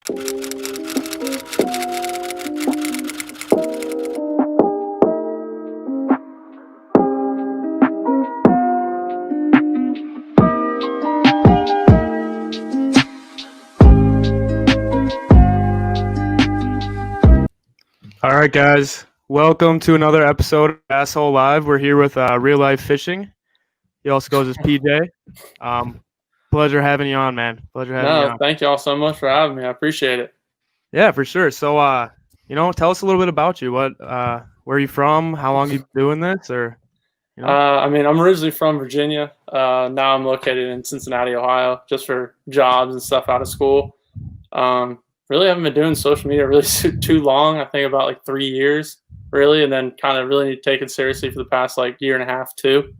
All right, guys. Welcome to another episode of Basshole Live. We're here with Real Life Fishing. He also goes as PJ. Pleasure having you on, man. Pleasure having you on. Thank you all so much for having me. I appreciate it. Yeah, for sure. So, tell us a little bit about you. Where are you from? How long you been doing this? I'm originally from Virginia. Now I'm located in Cincinnati, Ohio, just for jobs and stuff out of school. Really haven't been doing social media really too long. I think about like 3 years, really, and then kind of really take it seriously for the past like year and a half, too.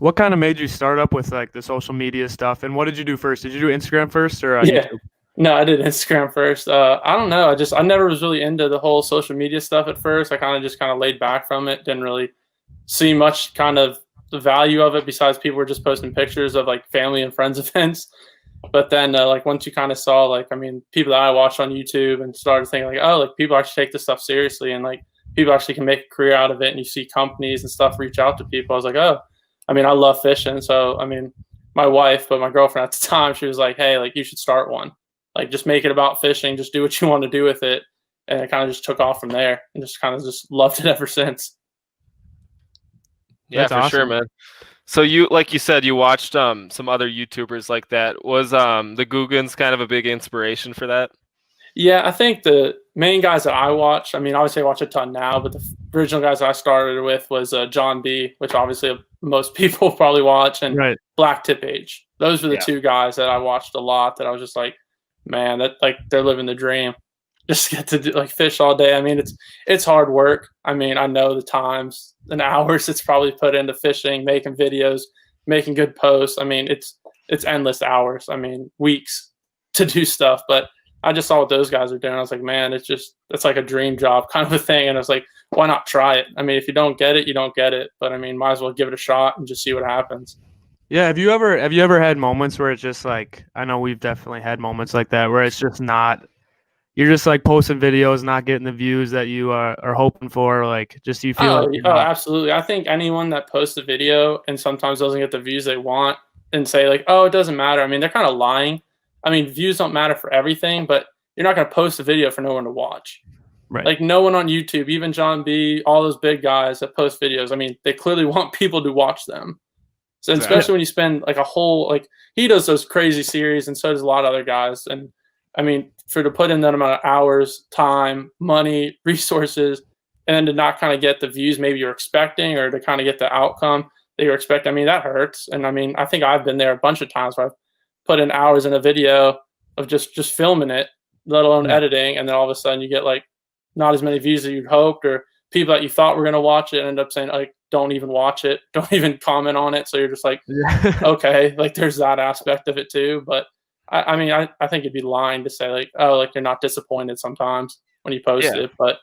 What kind of made you start up with like the social media stuff? And what did you do first? Did you do Instagram first or Yeah. YouTube? No, I did Instagram first. I don't know. I never was really into the whole social media stuff at first. I kind of laid back from it. Didn't really see much kind of the value of it besides people were just posting pictures of like family and friends events. But then like once you kind of saw people that I watched on YouTube and started thinking like, oh, like people actually take this stuff seriously and like people actually can make a career out of it. And you see companies and stuff reach out to people. I was like, oh, I love fishing. So, my wife, but my girlfriend at the time, she was like, hey, like you should start one. Like just make it about fishing. Just do what you want to do with it. And it kind of just took off from there and just kind of just loved it ever since. Yeah, for sure, man. So you, like you said, you watched some other YouTubers like that. Was the Googans kind of a big inspiration for that? Yeah, I think the main guys that I watch, obviously I watch a ton now, but the original guys that I started with was John B, which obviously most people probably watch, and right. Black Tip Age. Those were the two guys that I watched a lot that I was just like, man, that like they're living the dream. Just get to do, like fish all day. It's hard work. I know the times and hours it's probably put into fishing, making videos, making good posts. It's endless hours. Weeks to do stuff. But I just saw what those guys are doing. I was like, man, it's like a dream job kind of a thing. And I was like, why not try it? If you don't get it, you don't get it. But might as well give it a shot and just see what happens. Yeah, have you ever had moments where it's just like, I know we've definitely had moments like that where it's just not, you're just like posting videos, not getting the views that you are hoping for, like just you feel absolutely. I think anyone that posts a video and sometimes doesn't get the views they want and say like, oh, it doesn't matter. They're kind of lying. Views don't matter for everything, but you're not going to post a video for no one to watch. Right. Like no one on YouTube, even John B, all those big guys that post videos, they clearly want people to watch them. So especially when you spend like a whole, like he does those crazy series and so does a lot of other guys. And to put in that amount of hours, time, money, resources, and then to not kind of get the views maybe you're expecting or to kind of get the outcome that you're expecting, that hurts. And I think I've been there a bunch of times where I've put in hours in a video of just filming it, let alone editing. And then all of a sudden you get like not as many views as you'd hoped, or people that you thought were going to watch it end up saying like, don't even watch it, don't even comment on it. So you're just like, okay, like there's that aspect of it too. But I think it'd be lying to say like, oh, like you're not disappointed sometimes when you post it. But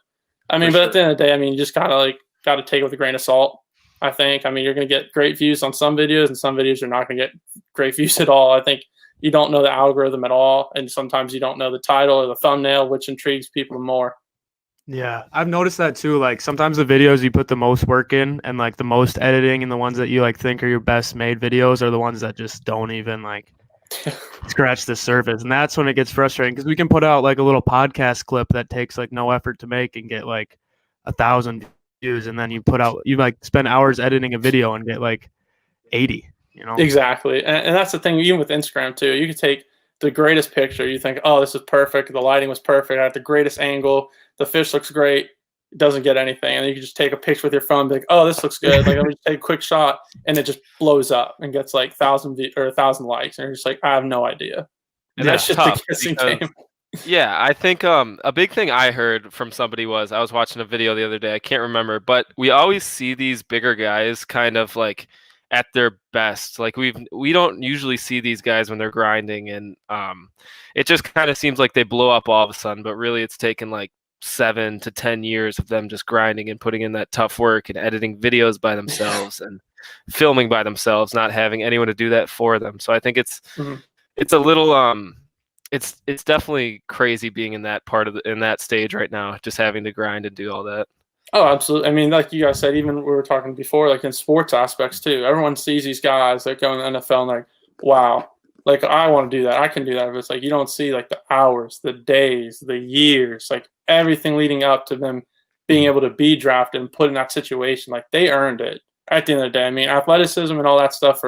at the end of the day, you just kind of like got to take it with a grain of salt. I think, you're going to get great views on some videos and some videos you're not going to get great views at all. I think you don't know the algorithm at all. And sometimes you don't know the title or the thumbnail, which intrigues people more. Yeah, I've noticed that too. Like sometimes the videos you put the most work in and like the most editing and the ones that you like think are your best made videos are the ones that just don't even like scratch the surface. And that's when it gets frustrating because we can put out like a little podcast clip that takes like no effort to make and get like 1,000 views. And then you like spend hours editing a video and get like 80, Exactly. And that's the thing, even with Instagram too, you could take the greatest picture. You think, oh, this is perfect. The lighting was perfect. I had the greatest angle. The fish looks great. It doesn't get anything. And you can just take a picture with your phone and be like, oh, this looks good. Like, let me just take a quick shot. And it just blows up and gets like 1,000 likes. And you're just like, I have no idea. And that's just the guessing game. Yeah, I think a big thing I heard from somebody was I was watching a video the other day. I can't remember, but we always see these bigger guys kind of like at their best. Like we don't usually see these guys when they're grinding, and it just kind of seems like they blow up all of a sudden, but really it's taken like 7 to 10 years of them just grinding and putting in that tough work and editing videos by themselves and filming by themselves, not having anyone to do that for them. So I think it's a little it's definitely crazy being in that part of in that stage right now, just having to grind and do all that. Oh, absolutely. I mean, like you guys said, even we were talking before, like in sports aspects too. Everyone sees these guys that go in the NFL and like, wow, like I want to do that. I can do that. But it's like you don't see like the hours, the days, the years, like everything leading up to them being able to be drafted and put in that situation. Like they earned it at the end of the day. I mean, athleticism and all that stuff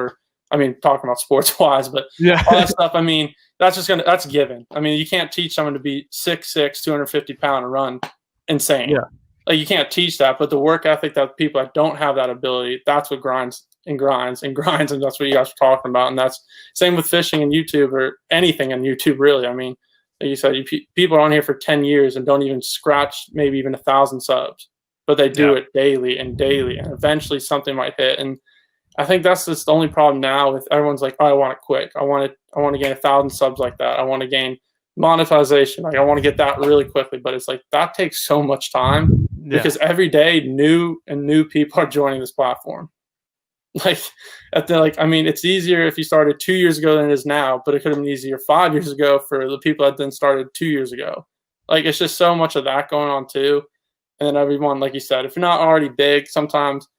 I mean, talking about sports wise, but all that stuff, I mean, that's given. I mean, you can't teach someone to be 6'6", 250 pound and run insane. Yeah. Like you can't teach that, but the work ethic that people that don't have that ability, that's what grinds, and that's what you guys are talking about. And that's same with fishing and YouTube or anything on YouTube, really. I mean, like you said, people are on here for 10 years and don't even scratch maybe even 1,000 subs, but they do it daily, and eventually something might hit. And I think that's just the only problem now with everyone's like, oh, I want it quick. I want to gain 1,000 subs like that. I want to gain monetization. Like I want to get that really quickly, but it's like that takes so much time because every day new people are joining this platform. Like I mean, it's easier if you started 2 years ago than it is now, but it could have been easier 5 years ago for the people that then started 2 years ago. Like it's just so much of that going on too. And then everyone, like you said, if you're not already big, sometimes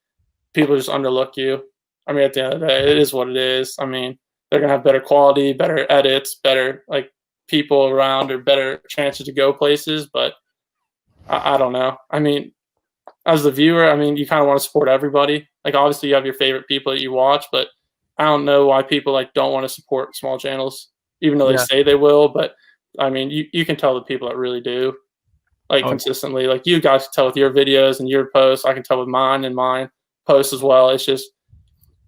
people just underlook you. I mean, at the end of the day, it is what it is. I mean, they're gonna have better quality, better edits, better like people around, or better chances to go places. But I don't know. I mean, as the viewer, I mean, you kind of want to support everybody. Like obviously, you have your favorite people that you watch, but I don't know why people like don't want to support small channels, even though they say they will. But I mean, you can tell the people that really do, like consistently. Like you guys can tell with your videos and your posts. I can tell with mine and mine posts as well. It's just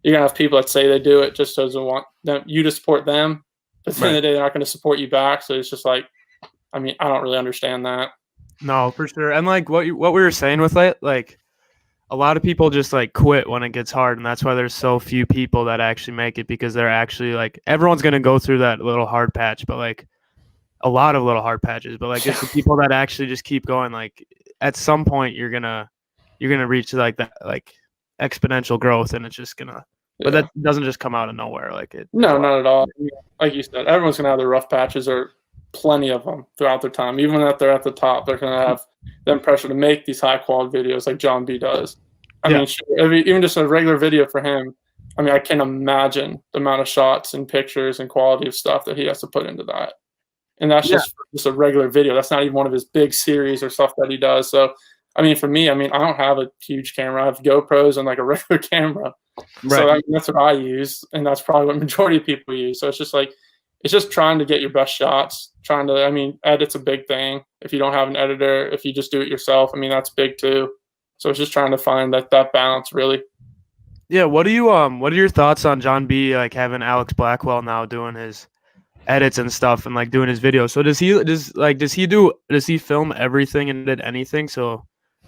you're gonna have people that say they do it just because they want you to support them, but at the end of the day, they're not going to support you back. So it's just like, I mean, I don't really understand that. No, for sure. And like what we were saying with it, like a lot of people just like quit when it gets hard, and that's why there's so few people that actually make it, because they're actually like everyone's gonna go through that little hard patch, but like a lot of little hard patches. But like it's the people that actually just keep going. Like at some point you're gonna reach like that like exponential growth, and it's just gonna. But that doesn't just come out of nowhere. Like it. No, not at all. Like you said, everyone's gonna have their rough patches, or plenty of them throughout their time. Even if they're at the top, they're gonna have them pressure to make these high quality videos, like John B does. I mean, even just a regular video for him. I mean, I can't imagine the amount of shots and pictures and quality of stuff that he has to put into that. And that's just a regular video. That's not even one of his big series or stuff that he does. So, I mean, for me, I mean, I don't have a huge camera. I have GoPros and like a regular camera. Right. So that's what I use, and that's probably what majority of people use. So it's just like, it's just trying to get your best shots. Trying to, I mean, edit's a big thing. If you don't have an editor, if you just do it yourself, I mean, that's big too. So it's just trying to find that balance, really. Yeah. What are your thoughts on John B like having Alex Blackwell now doing his edits and stuff and like doing his videos? So does he film everything and did anything? So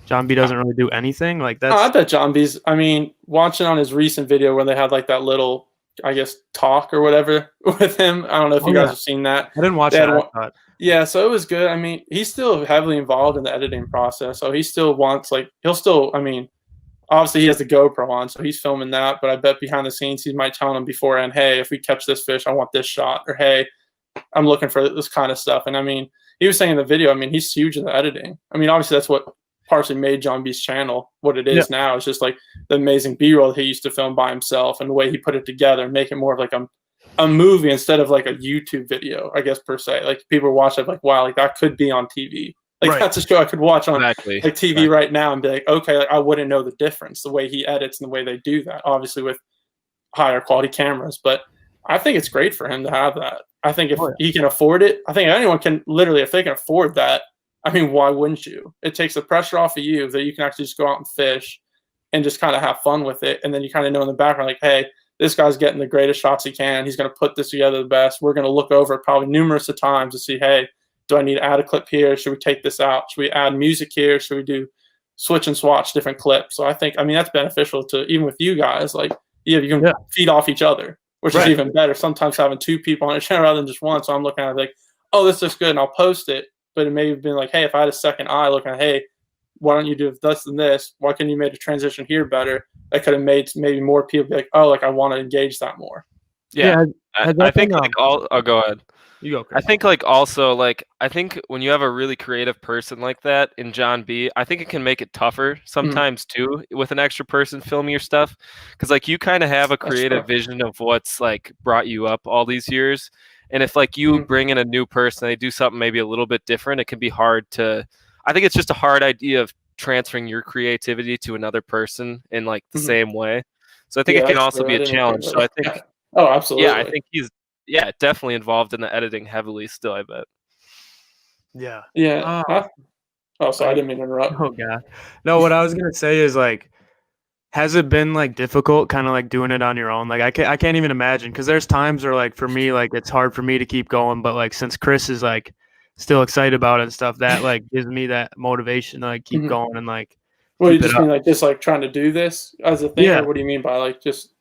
John B doesn't really do anything like that. I bet John B's. I mean, watching on his recent video where they had like that little, I guess, talk or whatever with him. I don't know if you guys have seen that. I didn't watch that. Yeah, so it was good. I mean, he's still heavily involved in the editing process, so he still wants he'll still. I mean, obviously he has the GoPro on, so he's filming that. But I bet behind the scenes he might tell him beforehand, hey, if we catch this fish, I want this shot, or hey, I'm looking for this kind of stuff. And I mean, he was saying in the video, I mean, he's huge in the editing. I mean, obviously that's what partially made John B's channel what it is now. It's just like the amazing B-roll he used to film by himself, and the way he put it together and make it more of like a movie instead of like a YouTube video, I guess, per se. Like people watch it like, wow, like that could be on TV. Like that's a show I could watch on like TV right now and be like, okay, like, I wouldn't know the difference, the way he edits and the way they do that, obviously with higher quality cameras. But I think it's great for him to have that. I think if he can afford it, I think anyone can literally, if they can afford that, I mean, why wouldn't you? It takes the pressure off of you that you can actually just go out and fish and just kind of have fun with it. And then you kind of know in the background, like, hey, this guy's getting the greatest shots he can. He's going to put this together the best. We're going to look over it probably numerous of times to see, hey, do I need to add a clip here? Should we take this out? Should we add music here? Should we do switch and swatch different clips? So I think, I mean, that's beneficial to even with you guys. Like, you can feed off each other, which is even better. Sometimes having two people on a channel rather than just one. So I'm looking at it like, oh, this looks good, and I'll post it. But it may have been like, hey, if I had a second eye looking at, hey, why don't you do this and this? Why couldn't you make a transition here better? That could have made maybe more people be like, oh, like I want to engage that more. Yeah, I think like all. Oh, go ahead. You go, I Chris. think like also like I think when you have a really creative person like that in John B, I think it can make it tougher sometimes too with an extra person filming your stuff, because like you kind of have a creative vision of what's like brought you up all these years, and if like you bring in a new person, they do something maybe a little bit different, it can be hard to. I think it's just a hard idea of transferring your creativity to another person in like the same way. So I think it can also be a challenge. So I think, oh, absolutely. yeah, I think he's definitely involved in the editing heavily still, I bet. Yeah. Yeah. Oh, sorry, I didn't mean to interrupt. Oh god. No, what I was gonna say is like, has it been like difficult kind of like doing it on your own? Like I can't even imagine, because there's times where like for me like it's hard for me to keep going, but like since Chris is like still excited about it and stuff, that like gives me that motivation to like keep going and like Well, you keep it just up. mean like just like trying to do this as a thing, Yeah. or what do you mean by like just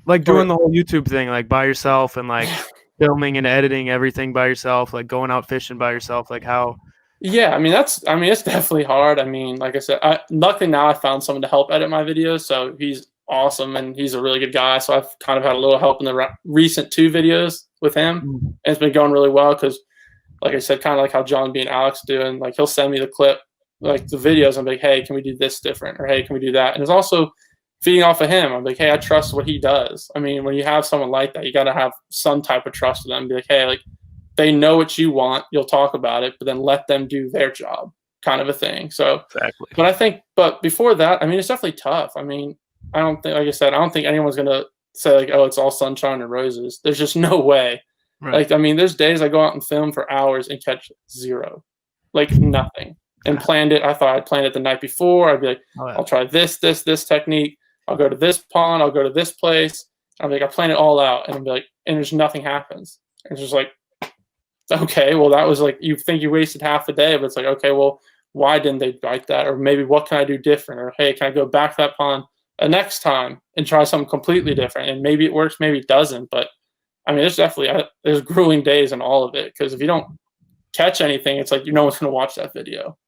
Like doing the whole YouTube thing like by yourself and like filming and editing everything by yourself, like going out fishing by yourself, like how? Yeah, I mean it's definitely hard. I mean, like I said, luckily now I found someone to help edit my videos, so he's awesome and he's a really good guy. So I've kind of had a little help in the recent 2 videos with him, and it's been going really well because, like I said, kind of like how John B and Alex do, and like he'll send me the clip, like the videos, I'm like, hey, can we do this different, or hey, can we do that? And it's also feeding off of him. I'm like, hey, I trust what he does. I mean, when you have someone like that, you got to have some type of trust with them. Be like, hey, like, they know what you want, you'll talk about it, but then let them do their job, kind of a thing. So, exactly. But before that, I mean, it's definitely tough. I mean, I don't think, like I said, I don't think anyone's gonna say like, oh, it's all sunshine and roses. There's just no way. Right. Like, I mean, there's days I go out and film for hours and catch 0, like nothing. And planned it. I thought I'd planned it the night before. I'd be like, I'll try this technique. I'll go to this pond. I'll go to this place. I'm like, I plan it all out, and I'm like, and there's nothing happens. And it's just like, okay, well, that was like, you think you wasted half the day, but it's like, okay, well, why didn't they like that? Or maybe what can I do different? Or hey, can I go back to that pond next time and try something completely different? And maybe it works, maybe it doesn't. But I mean, there's grueling days in all of it, because if you don't catch anything, it's like no one's going to watch that video,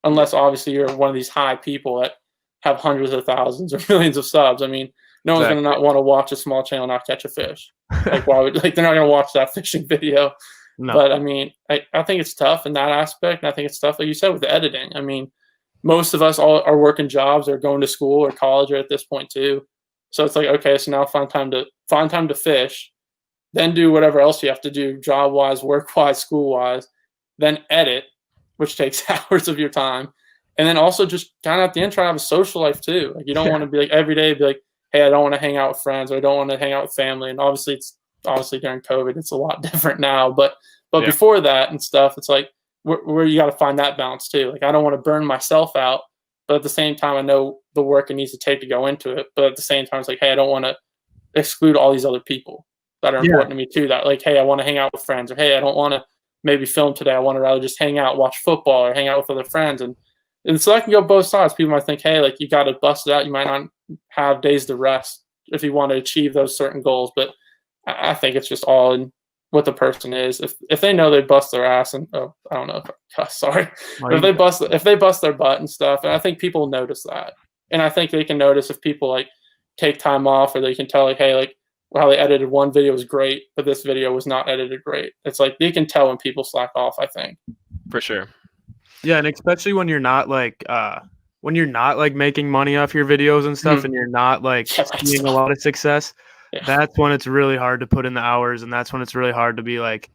unless obviously you're one of these high people that have hundreds of thousands or millions of subs. I mean, no one's going to not want to watch a small channel not catch a fish. Like, why would, like, they're not going to watch that fishing video. No. But I mean, I think it's tough in that aspect, and I think it's tough, like you said, with the editing. I mean, most of us all are working jobs or going to school or college at this point too. So it's like, okay, so now find time to fish, then do whatever else you have to do, job wise, work wise, school wise, then edit, which takes hours of your time, and then also just kind of at the end try to have a social life too. Like, you don't want to be like every day be like, hey, I don't want to hang out with friends, or I don't want to hang out with family. And obviously during COVID, it's a lot different now, but before that and stuff, it's like where you got to find that balance too. Like, I don't want to burn myself out, but at the same time, I know the work it needs to take to go into it. But at the same time, it's like, hey, I don't want to exclude all these other people that are important to me too. That like, hey, I want to hang out with friends, or hey, I don't want to maybe film today. I want to rather just hang out, watch football, or hang out with other friends. And so that can go both sides. People might think, hey, like, you got to bust it out. You might not have days to rest if you want to achieve those certain goals. But I think it's just all in what the person is. If they know they bust their ass, and I don't know, sorry, if they bust their butt and stuff, and I think people notice that. And I think they can notice if people like take time off, or they can tell like, hey, like, how they edited one video was great, but this video was not edited great. It's like they can tell when people slack off, I think. For sure. Yeah, and especially when you're not like making money off your videos and stuff, and you're not like seeing a lot of success. That's when it's really hard to put in the hours, and that's when it's really hard to be like,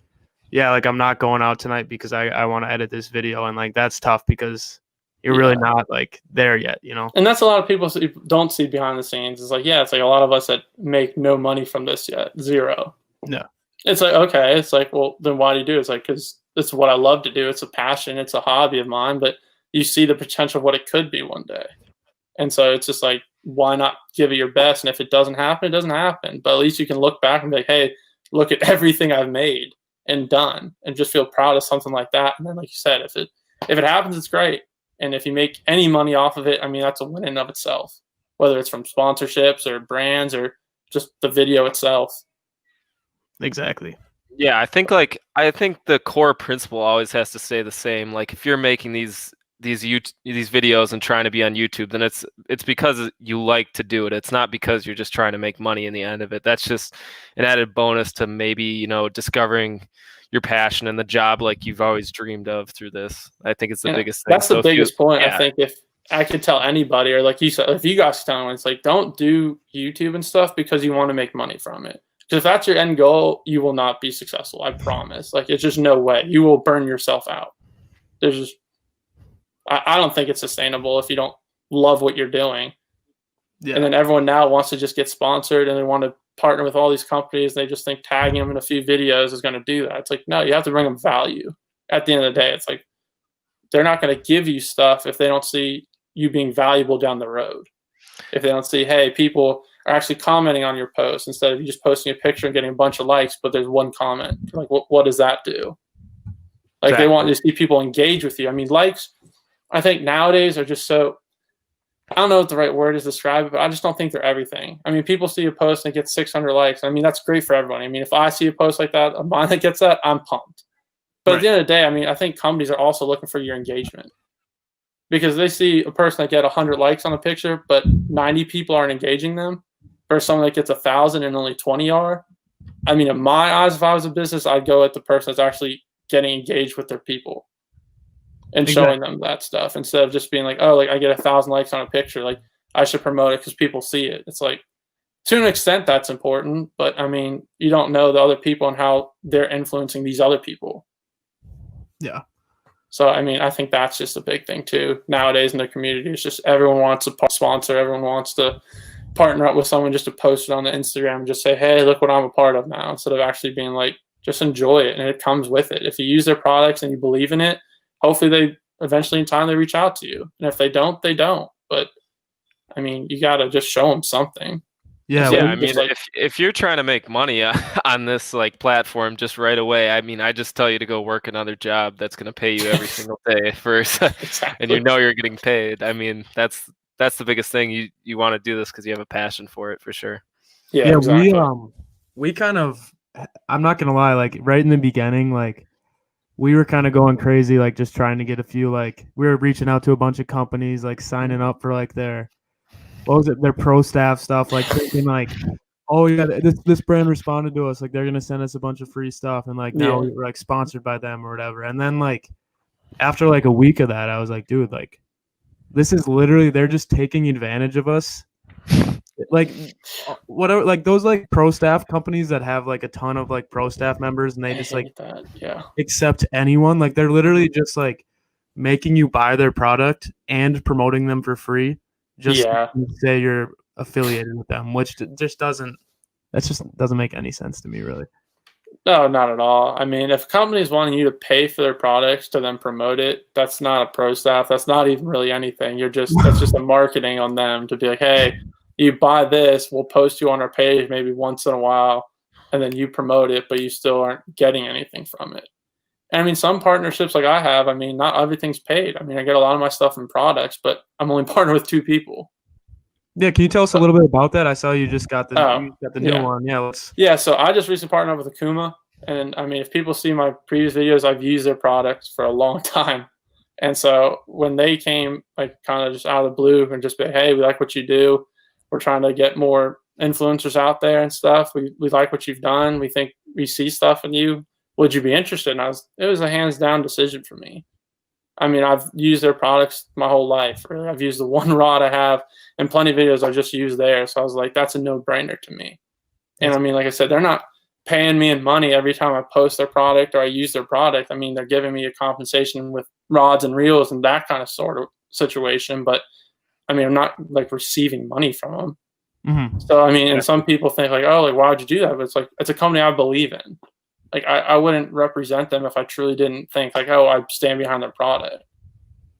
yeah, like, I'm not going out tonight because I want to edit this video, and like that's tough because you're really not like there yet, you know. And that's a lot of people don't see behind the scenes. It's like, yeah, it's like a lot of us that make no money from this yet, 0. No. It's like, okay, it's like, well, then why do you do it? It's like, because it's what I love to do. It's a passion. It's a hobby of mine, but you see the potential of what it could be one day. And so it's just like, why not give it your best? And if it doesn't happen, it doesn't happen. But at least you can look back and be like, hey, look at everything I've made and done, and just feel proud of something like that. And then, like you said, if it happens, it's great. And if you make any money off of it, I mean, that's a win in of itself, whether it's from sponsorships or brands or just the video itself. Exactly. Yeah, I think the core principle always has to stay the same. Like, if you're making these these videos and trying to be on YouTube, then it's because you like to do it. It's not because you're just trying to make money in the end of it. That's just an added bonus to maybe, you know, discovering your passion and the job like you've always dreamed of through this. I think it's the biggest thing. That's the biggest point. I think if I could tell anybody, or like you said, if you guys tell them, it's like, don't do YouTube and stuff because you want to make money from it. Because if that's your end goal, you will not be successful. I promise. Like, it's just no way. You will burn yourself out. There's just, I don't think it's sustainable if you don't love what you're doing. Yeah. And then everyone now wants to just get sponsored and they want to partner with all these companies. They just think tagging them in a few videos is going to do that. It's like, no, you have to bring them value. At the end of the day, it's like, they're not going to give you stuff if they don't see you being valuable down the road. If they don't see, hey, people are actually commenting on your post instead of you just posting a picture and getting a bunch of likes, but there's one comment. Like, what does that do? Like, They want to see people engage with you. I mean, likes, I think nowadays are just so, I don't know what the right word is to describe it, but I just don't think they're everything. I mean, people see a post and it gets 600 likes. I mean, that's great for everyone. I mean, if I see a post like that, a mine that gets that, I'm pumped. But at the end of the day, I mean, I think companies are also looking for your engagement. Because they see a person that get 100 likes on a picture, but 90 people aren't engaging them, versus someone that gets 1,000 and only 20 are. I mean, in my eyes, if I was a business, I'd go at the person that's actually getting engaged with their people and showing them that stuff instead of just being like, oh, like I get 1,000 likes on a picture, like I should promote it because people see it. It's like, to an extent, that's important, but I mean, you don't know the other people and how they're influencing these other people. Yeah. So, I mean, I think that's just a big thing, too. Nowadays in the community, it's just everyone wants to sponsor. Everyone wants to partner up with someone just to post it on the Instagram and just say, hey, look what I'm a part of now, instead of actually being like, just enjoy it. And it comes with it. If you use their products and you believe in it, hopefully they eventually in time they reach out to you. And if they don't, they don't. But, I mean, you got to just show them something. Yeah, I mean, like, if you're trying to make money on this like platform just right away, I mean, I just tell you to go work another job that's going to pay you every single day first, and you know you're getting paid. I mean, that's the biggest thing. You want to do this because you have a passion for it, for sure. Yeah, exactly. We kind of, I'm not gonna lie, like right in the beginning, like we were kind of going crazy, like just trying to get a few, like we were reaching out to a bunch of companies, like signing up for like their pro staff stuff, like thinking like, oh yeah, this brand responded to us, like they're gonna send us a bunch of free stuff, and like now we're like sponsored by them or whatever. And then like after like a week of that, I was like, dude, like this is literally, they're just taking advantage of us. Like whatever, like those like pro staff companies that have like a ton of like pro staff members and they just like accept anyone, like they're literally just like making you buy their product and promoting them for free. Just say you're affiliated with them, which just doesn't make any sense to me, really. No, not at all. I mean, if companies wanting you to pay for their products to then promote it, that's not a pro staff. That's not even really anything. That's just a marketing on them to be like, hey, you buy this, we'll post you on our page maybe once in a while, and then you promote it, but you still aren't getting anything from it. And I mean, some partnerships like I have, I mean, not everything's paid. I mean, I get a lot of my stuff in products, but I'm only partnered with 2 people. Yeah, can you tell us a little bit about that? I saw you just got the new one. Yeah, so I just recently partnered up with Akuma. And I mean, if people see my previous videos, I've used their products for a long time. And so when they came, like kind of just out of the blue and just be, hey, we like what you do. We're trying to get more influencers out there and stuff. We like what you've done. We think we see stuff in you. Would you be interested? And it was a hands down decision for me. I mean, I've used their products my whole life. Really. I've used the one rod I have and plenty of videos I've just used there. So I was like, that's a no brainer to me. And I mean, like I said, they're not paying me in money every time I post their product or I use their product. I mean, they're giving me a compensation with rods and reels and that kind of sort of situation. But I mean, I'm not like receiving money from them. Mm-hmm. So, I mean, and some people think like, oh, like, why would you do that? But it's like, it's a company I believe in. Like, I wouldn't represent them if I truly didn't think like, oh, I stand behind their product.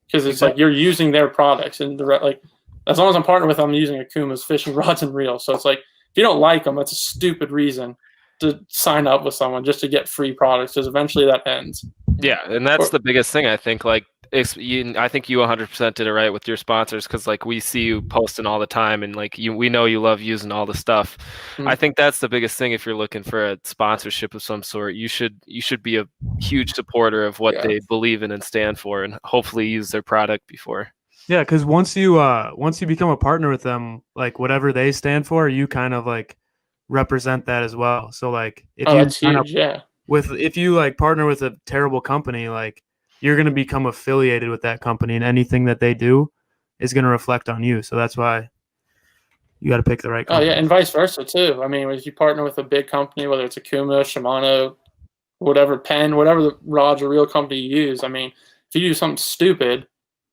Because it's like, you're using their products and like, as long as I'm partnered with them, I'm using Akuma's fishing rods and reels. So it's like, if you don't like them, that's a stupid reason to sign up with someone just to get free products, because eventually that ends. Yeah, and that's the biggest thing, I think. Like, I think you 100% did it right with your sponsors, because like we see you posting all the time, and like we know you love using all the stuff. I think that's the biggest thing. If you're looking for a sponsorship of some sort, you should be a huge supporter of what they believe in and stand for, and hopefully use their product before. Yeah, because once you become a partner with them, like whatever they stand for, you kind of like represent that as well. So like if that's huge, if you like partner with a terrible company, like you're gonna become affiliated with that company, and anything that they do is gonna reflect on you. So that's why you got to pick the right company. Oh yeah, and vice versa too. I mean, if you partner with a big company, whether it's Akuma, Shimano, whatever Penn, whatever the rods or reel company you use, I mean, if you do something stupid,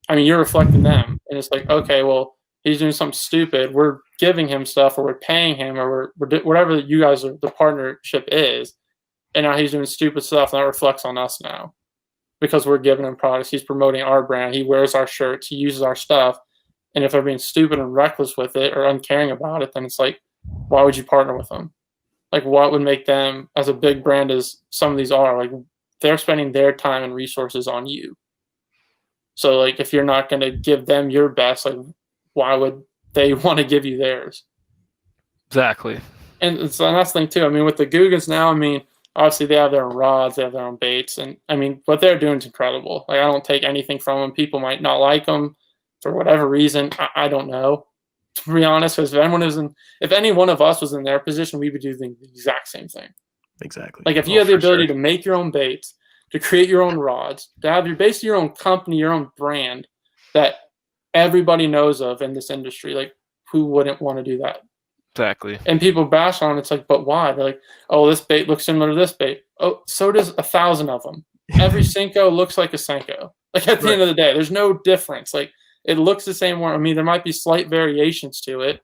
I mean, you're reflecting them, and it's like, okay, well, he's doing something stupid. We're giving him stuff, or we're paying him, or we're whatever you guys are, the partnership is, and now he's doing stupid stuff, and that reflects on us now because we're giving him products. He's promoting our brand. He wears our shirts. He uses our stuff. And if they're being stupid and reckless with it or uncaring about it, then it's like, why would you partner with them? Like, what would make them, as a big brand as some of these are, like they're spending their time and resources on you. So like, if you're not going to give them your best, like why would they want to give you theirs? Exactly. And so that's the thing too. I mean, with the Googans now, I mean, obviously they have their own rods, they have their own baits. And I mean, what they're doing is incredible. Like, I don't take anything from them. People might not like them for whatever reason. I don't know, to be honest, because if any one of us was in their position, we would do the exact same thing. Exactly. Like, if you had the ability to make your own baits, to create your own rods, to have your own company, your own brand that everybody knows of in this industry, like, who wouldn't want to do that? Exactly. And people bash on it. It's like, but why? They're like, oh, this bait looks similar to this bait. Oh, so does 1,000 of them. Every Senko looks like a Senko. Like, at the end of the day, there's no difference. Like, it looks the same worm. I mean, there might be slight variations to it,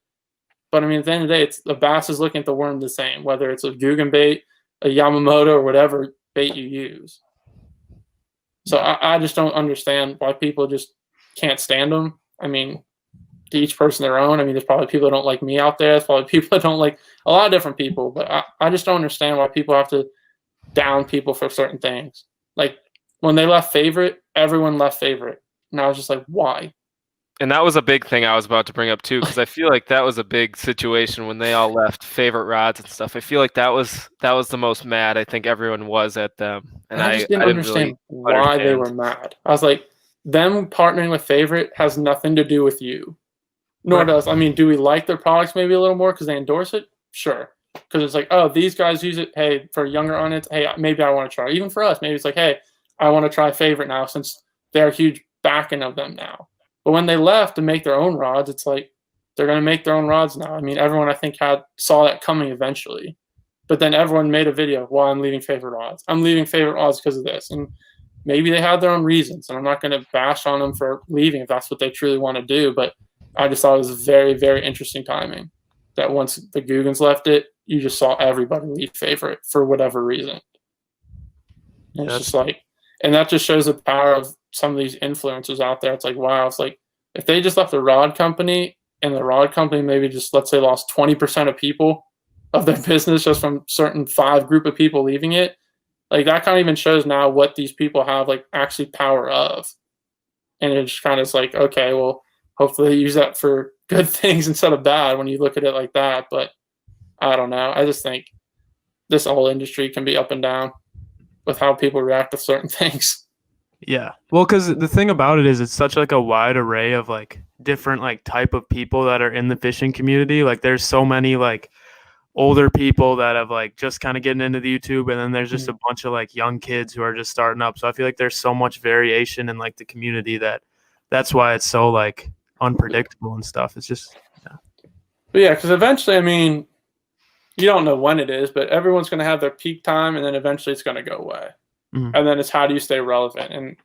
but I mean, at the end of the day, it's the bass is looking at the worm the same, whether it's a Guggen bait, a Yamamoto, or whatever bait you use. So I just don't understand why people just can't stand them. I mean, to each person their own. I mean, there's probably people that don't like me out there. There's probably people that don't like a lot of different people, but I just don't understand why people have to down people for certain things. Like, when they left Favorite, everyone left Favorite. And I was just like, why? And that was a big thing I was about to bring up too, because I feel like that was a big situation when they all left Favorite rods and stuff. I feel like that was the most mad I think everyone was at them. And I just didn't understand really why they were mad. I was like, them partnering with Favorite has nothing to do with you. Nor does, I mean, do we like their products maybe a little more because they endorse it? Sure. Because it's like, oh, these guys use it. Hey, for younger on it, hey, maybe I want to try. Even for us, maybe it's like, hey, I want to try Favorite now since they're huge backing of them now. But when they left to make their own rods, it's like they're going to make their own rods now. I mean, everyone I think saw that coming eventually. But then everyone made a video, well, I'm leaving Favorite rods. I'm leaving Favorite rods because of this. And maybe they had their own reasons. And I'm not going to bash on them for leaving if that's what they truly want to do. But I just thought it was very, very interesting timing that once the Googans left it, you just saw everybody leave Favorite for whatever reason. And it's just like, and that just shows the power of some of these influencers out there. It's like, wow, it's like if they just left the rod company and the rod company maybe just, let's say, lost 20% of people of their business just from certain 5 group of people leaving it, like that kind of even shows now what these people have like actually power of. And it just kind of is like, okay, well, hopefully they use that for good things instead of bad when you look at it like that. But I don't know. I just think this whole industry can be up and down with how people react to certain things. Yeah. Well, because the thing about it is it's such like a wide array of like different like type of people that are in the fishing community. Like there's so many like older people that have like just kind of getting into the YouTube, and then there's just a bunch of like young kids who are just starting up. So I feel like there's so much variation in like the community that's why it's so like unpredictable and stuff. It's just But yeah, because eventually, I mean, you don't know when it is, but everyone's going to have their peak time, and then eventually it's going to go away. And then it's how do you stay relevant? And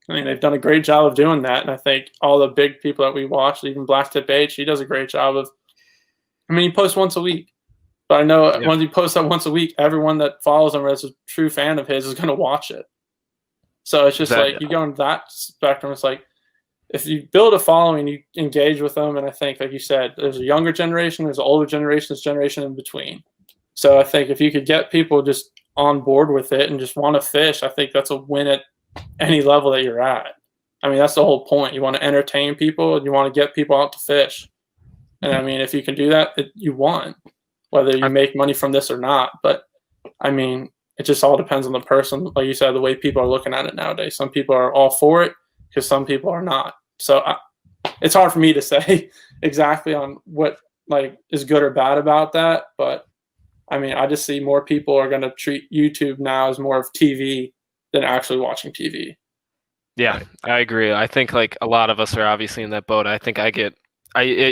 I mean, they've done a great job of doing that. And I think all the big people that we watch, even Blacktip H, he does a great job of, I mean, he posts once a week. But I know when he posts that once a week, everyone that follows him as a true fan of his is going to watch it. So it's just like you go into that spectrum. It's like if you build a following, you engage with them. And I think, like you said, there's a younger generation, there's an older generation, there's a generation in between. So I think if you could get people just on board with it and just want to fish, I think that's a win at any level that you're at. I mean, that's the whole point. You want to entertain people and you want to get people out to fish. And I mean, if you can do that, you won, whether you make money from this or not. But I mean, it just all depends on the person. Like you said, the way people are looking at it nowadays. Some people are all for it because some people are not. So it's hard for me to say exactly on what like is good or bad about that. But I mean, I just see more people are going to treat YouTube now as more of TV than actually watching TV. Yeah, I agree. I think like a lot of us are obviously in that boat. I think it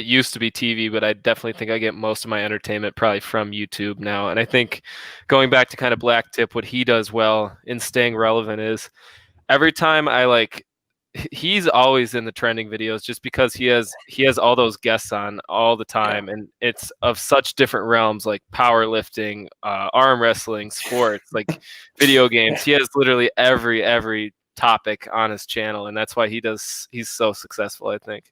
used to be TV, but I definitely think I get most of my entertainment probably from YouTube now. And I think going back to kind of Black Tip, what he does well in staying relevant is every time he's always in the trending videos just because he has all those guests on all the time, and it's of such different realms like powerlifting, arm wrestling, sports, like video games. He has literally every topic on his channel, and that's why he's so successful, I think.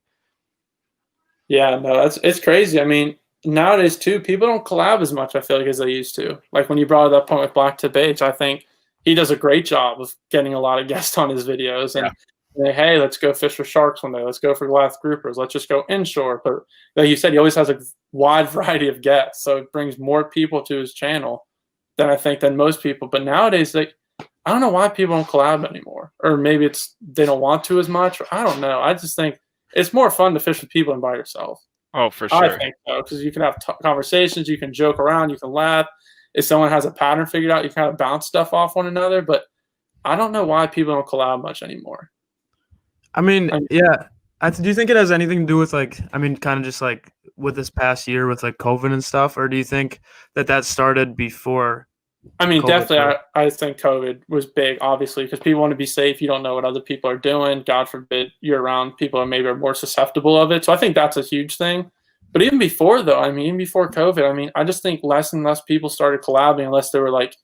Yeah, no, it's crazy. I mean, nowadays too, people don't collab as much, I feel like, as they used to. Like when you brought that point with Black Tip H, I think he does a great job of getting a lot of guests on his videos and hey, let's go fish for sharks one day. Let's go for glass groupers. Let's just go inshore. But like you said, he always has a wide variety of guests, so it brings more people to his channel than most people. But nowadays, like, I don't know why people don't collab anymore, or maybe it's they don't want to as much. Or I don't know. I just think it's more fun to fish with people than by yourself. Oh, for sure. I think so, because you can have conversations, you can joke around, you can laugh. If someone has a pattern figured out, you kind of bounce stuff off one another. But I don't know why people don't collab much anymore. I mean, yeah. Do you think it has anything to do with like, I mean, kind of just like with this past year with like COVID and stuff, or do you think that started before? I mean, COVID definitely, I think COVID was big, obviously, because people want to be safe. You don't know what other people are doing. God forbid you're around people who maybe are more susceptible of it. So I think that's a huge thing. But even before, though, I mean, even before COVID, I mean, I just think less and less people started collabing unless they were like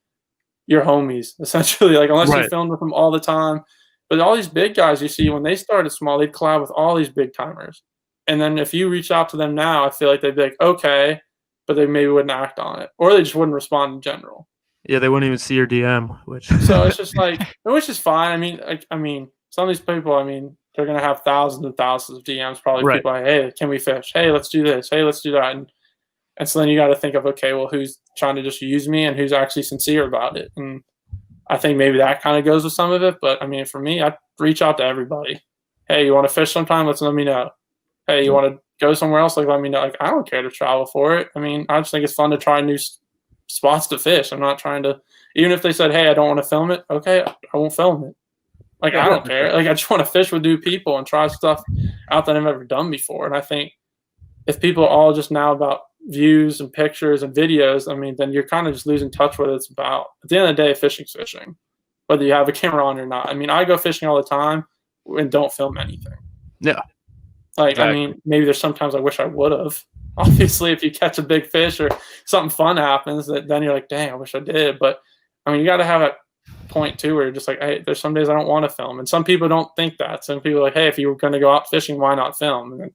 your homies, essentially, like unless you filmed with them all the time. But all these big guys you see, when they started small, they'd collab with all these big timers. And then if you reach out to them now, I feel like they'd be like, okay, but they maybe wouldn't act on it. Or they just wouldn't respond in general. Yeah, they wouldn't even see your DM, which so it's just like, which is fine. I mean, some of these people, I mean, they're gonna have thousands and thousands of DMs. Probably people like, hey, can we fish? Hey, let's do this. Hey, let's do that. And so then you got to think of, okay, well, who's trying to just use me and who's actually sincere about it? And I think maybe that kind of goes with some of it. But I mean, for me, I reach out to everybody. Hey, you want to fish sometime? Let me know. Hey, you want to go somewhere else? Like, let me know. Like, I don't care to travel for it. I mean, I just think it's fun to try new spots to fish. I'm not trying to, even if they said, hey, I don't want to film it. Okay, I won't film it. Like, I don't care. Like, I just want to fish with new people and try stuff out that I've never done before. And I think if people are all just now about views and pictures and videos, I mean, then you're kind of just losing touch with what it's about. At the end of the day, fishing's fishing, whether you have a camera on or not. I mean, I go fishing all the time and don't film anything. Yeah. Like, exactly. I mean, maybe there's sometimes I wish I would have. Obviously, if you catch a big fish or something fun happens, then you're like, dang, I wish I did. But, I mean, you got to have a point, too, where you're just like, hey, there's some days I don't want to film. And some people don't think that. Some people are like, hey, if you were going to go out fishing, why not film? And then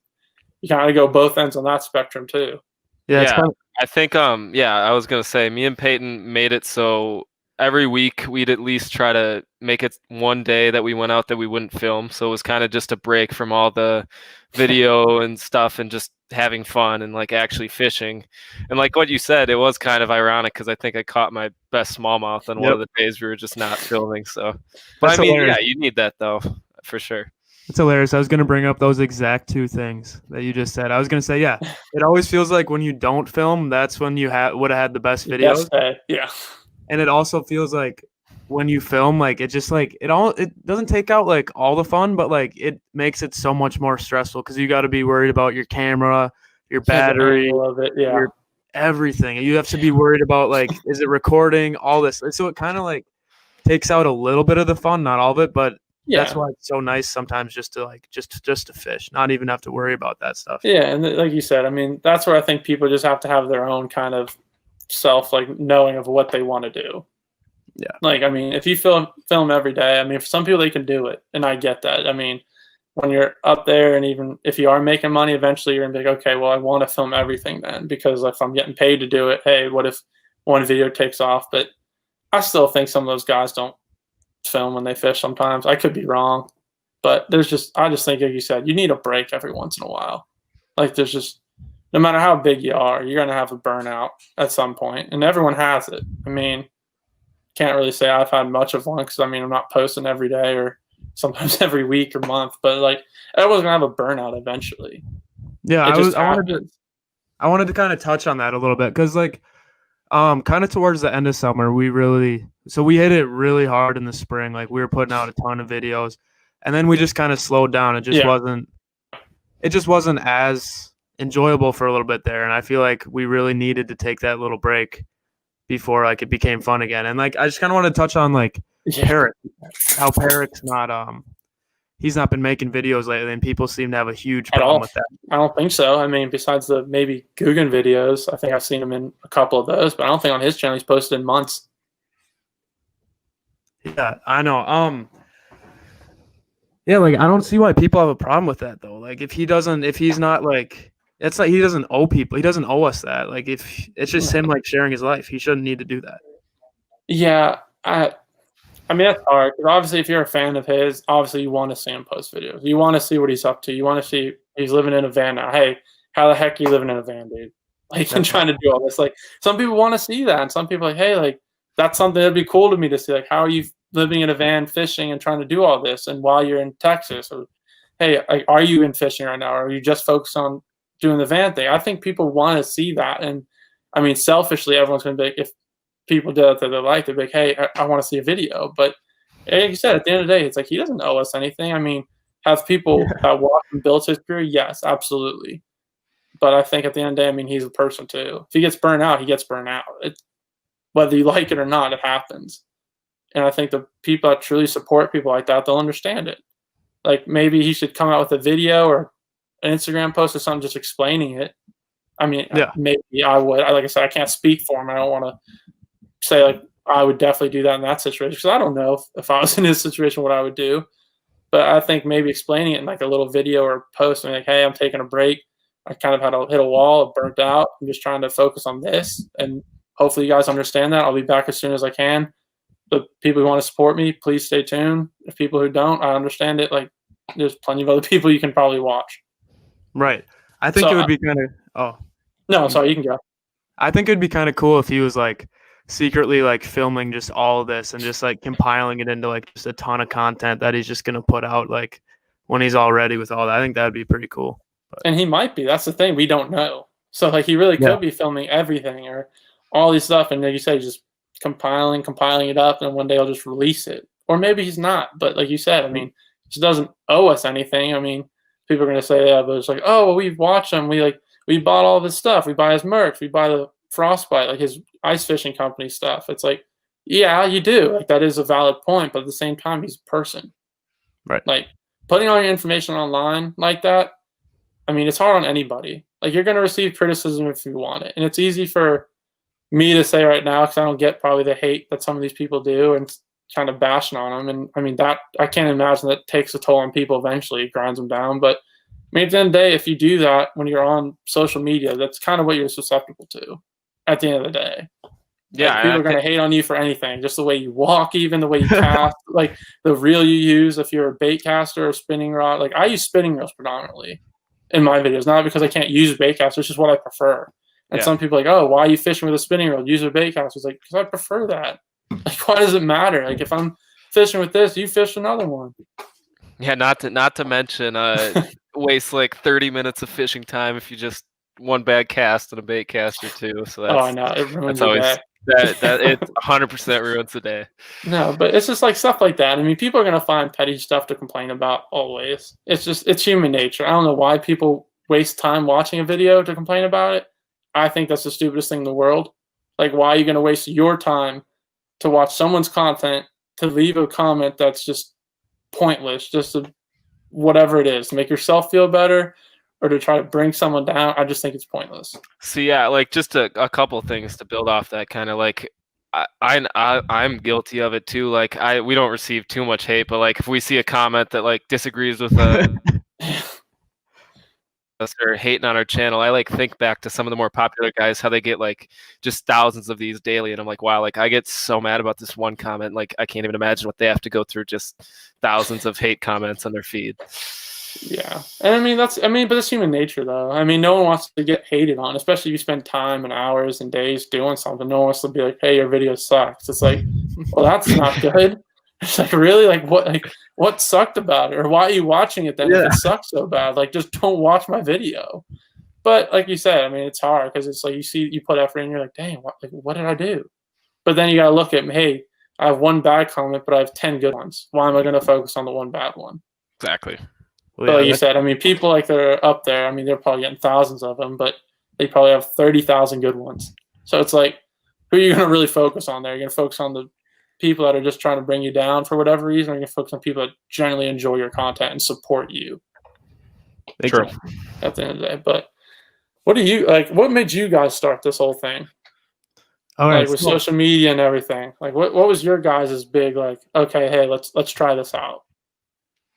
you kind of go both ends on that spectrum, too. Yeah, I think I was gonna say me and Peyton made it so every week we'd at least try to make it one day that we went out that we wouldn't film. So it was kind of just a break from all the video and stuff and just having fun and like actually fishing. And like what you said, it was kind of ironic because I think I caught my best smallmouth on one of the days we were just not filming. So, but I mean, yeah, you need that though, for sure. It's hilarious. I was going to bring up those exact two things that you just said. I was going to say, yeah, it always feels like when you don't film, that's when you would have had the best videos. Yeah. And it also feels like when you film, like it just like it doesn't take out like all the fun, but like it makes it so much more stressful because you got to be worried about your camera, your battery, your everything. You have to be worried about like, is it recording, all this. So it kind of like takes out a little bit of the fun, not all of it, but that's why it's so nice sometimes just to fish, not even have to worry about that stuff. Yeah, and like you said, I mean, that's where I think people just have to have their own kind of self, like knowing of what they want to do. Yeah. Like, I mean, if you film every day, I mean, for some people they can do it, and I get that. I mean, when you're up there, and even if you are making money, eventually you're gonna be like, okay, well, I want to film everything then, because if I'm getting paid to do it, hey, what if one video takes off? But I still think some of those guys don't film when they fish sometimes. I could be wrong. But I just think, like you said, you need a break every once in a while. Like there's just, no matter how big you are, you're gonna have a burnout at some point, and everyone has it. I mean, can't really say I've had much of one because I mean I'm not posting every day or sometimes every week or month, but like everyone's gonna have a burnout eventually. Yeah, It just I happens. wanted to kind of touch on that a little bit because like kind of towards the end of summer we hit it really hard in the spring. Like we were putting out a ton of videos, and then we just kind of slowed down. It just wasn't as enjoyable for a little bit there, and I feel like we really needed to take that little break before like it became fun again. And like I just kind of want to touch on like Perrick, how Perrick's not he's not been making videos lately, and people seem to have a huge problem with that. I don't think so. I mean, besides the maybe Guggen videos, I think I've seen him in a couple of those, but I don't think on his channel he's posted in months. Yeah, I know. Yeah, like I don't see why people have a problem with that though. Like if he's not like, it's like he doesn't owe people. He doesn't owe us that. Like if it's just him like sharing his life, he shouldn't need to do that. Yeah, I mean that's hard because obviously if you're a fan of his, obviously you want to see him post videos. You want to see what he's up to. You want to see he's living in a van now. Hey, how the heck are you living in a van, dude? Like and trying to do all this. Like some people want to see that, and some people are like, hey, like that's something that'd be cool to me to see. Like how are you living in a van, fishing, and trying to do all this, and while you're in Texas, or hey, like, are you in fishing right now, or are you just focused on doing the van thing? I think people want to see that, and I mean, selfishly, everyone's going to be like, if people do it that they like, they'd be like, hey, I want to see a video. But like you said, at the end of the day, it's like he doesn't owe us anything. I mean, have people that walk and build his career? Yes, absolutely. But I think at the end of the day, I mean, he's a person too. If he gets burnt out, he gets burnt out. Whether you like it or not, it happens. And I think the people that truly support people like that, they'll understand it. Like maybe he should come out with a video or an Instagram post or something just explaining it. I mean, maybe I would. Like I said, I can't speak for him. I don't want to say like I would definitely do that in that situation because I don't know if I was in his situation what I would do. But I think maybe explaining it in like a little video or post, and like, hey, I'm taking a break. I kind of had to hit a wall, burnt out. I'm just trying to focus on this, and hopefully you guys understand that. I'll be back as soon as I can. But people who want to support me, please stay tuned. If people who don't, I understand it. Like, there's plenty of other people you can probably watch. Right. I think it would be kind of. Oh. No, sorry, you can go. I think it'd be kind of cool if he was like secretly like filming just all of this and just like compiling it into like just a ton of content that he's just gonna put out like when he's all ready with all that. I think that'd be pretty cool. But. And he might be. That's the thing. We don't know. So like he really could be filming everything or all these stuff, and like you said, just compiling it up, and one day I'll just release it. Or maybe he's not. But like you said, I mean, he doesn't owe us anything. I mean, people are gonna say that, but it's like, oh well, we've watched him. We bought all this stuff. We buy his merch. We buy the Frostbite, like his ice fishing company stuff. It's like, yeah, you do. Like that is a valid point, but at the same time, he's a person. Right. Like putting all your information online like that, I mean, it's hard on anybody. Like you're going to receive criticism if you want it. And it's easy for me to say right now because I don't get probably the hate that some of these people do and kind of bashing on them. And I mean, that I can't imagine that takes a toll on people eventually, it grinds them down. But I mean, at the end of the day, if you do that when you're on social media, that's kind of what you're susceptible to at the end of the day. Yeah. Like, people are going to hate on you for anything, just the way you walk, even the way you cast, like the reel you use, if you're a bait caster or spinning rod. Like I use spinning reels predominantly in my videos, not because I can't use a bait caster, it's just what I prefer. And some people are like, oh, why are you fishing with a spinning reel? Use a bait caster. It's like, because I prefer that. Like, why does it matter? Like if I'm fishing with this, you fish another one. Yeah, not to mention waste like 30 minutes of fishing time if you just one bad cast and a bait caster too. So that's, I know it ruins that's always day. that it 100% ruins the day. No, but it's just like stuff like that. I mean, people are gonna find petty stuff to complain about always. It's human nature. I don't know why people waste time watching a video to complain about it. I think that's the stupidest thing in the world. Like, why are you gonna waste your time to watch someone's content to leave a comment that's just pointless, just to whatever it is, to make yourself feel better or to try to bring someone down? I just think it's pointless. So yeah, like just a couple things to build off that, kind of like I'm guilty of it too. Like we don't receive too much hate, but like if we see a comment that like disagrees with us or hating on our channel, I like think back to some of the more popular guys, how they get like just thousands of these daily, and I'm like, wow, like I get so mad about this one comment, like I can't even imagine what they have to go through, just thousands of hate comments on their feed. Yeah, and but it's human nature, though. I mean, no one wants to get hated on, especially if you spend time and hours and days doing something. No one wants to be like, "Hey, your video sucks." It's like, well, that's not good. It's like, really, what sucked about it, or why are you watching it then if it sucks so bad? Like, just don't watch my video. But like you said, I mean, it's hard because it's like you put effort in, you're like, dang, what did I do? But then you gotta look at, hey, I have one bad comment, but I have 10 good ones. Why am I gonna focus on the one bad one? Exactly. Well, but like you said, I mean, people like that are up there. I mean, they're probably getting thousands of them, but they probably have 30,000 good ones. So it's like, who are you going to really focus on there? You're going to focus on the people that are just trying to bring you down for whatever reason, or you're going to focus on people that generally enjoy your content and support you. True. At the end of the day. But what do you like? What made you guys start this whole thing? All right, like with social media and everything. Like, what was your guys' big like? Okay, hey, let's try this out.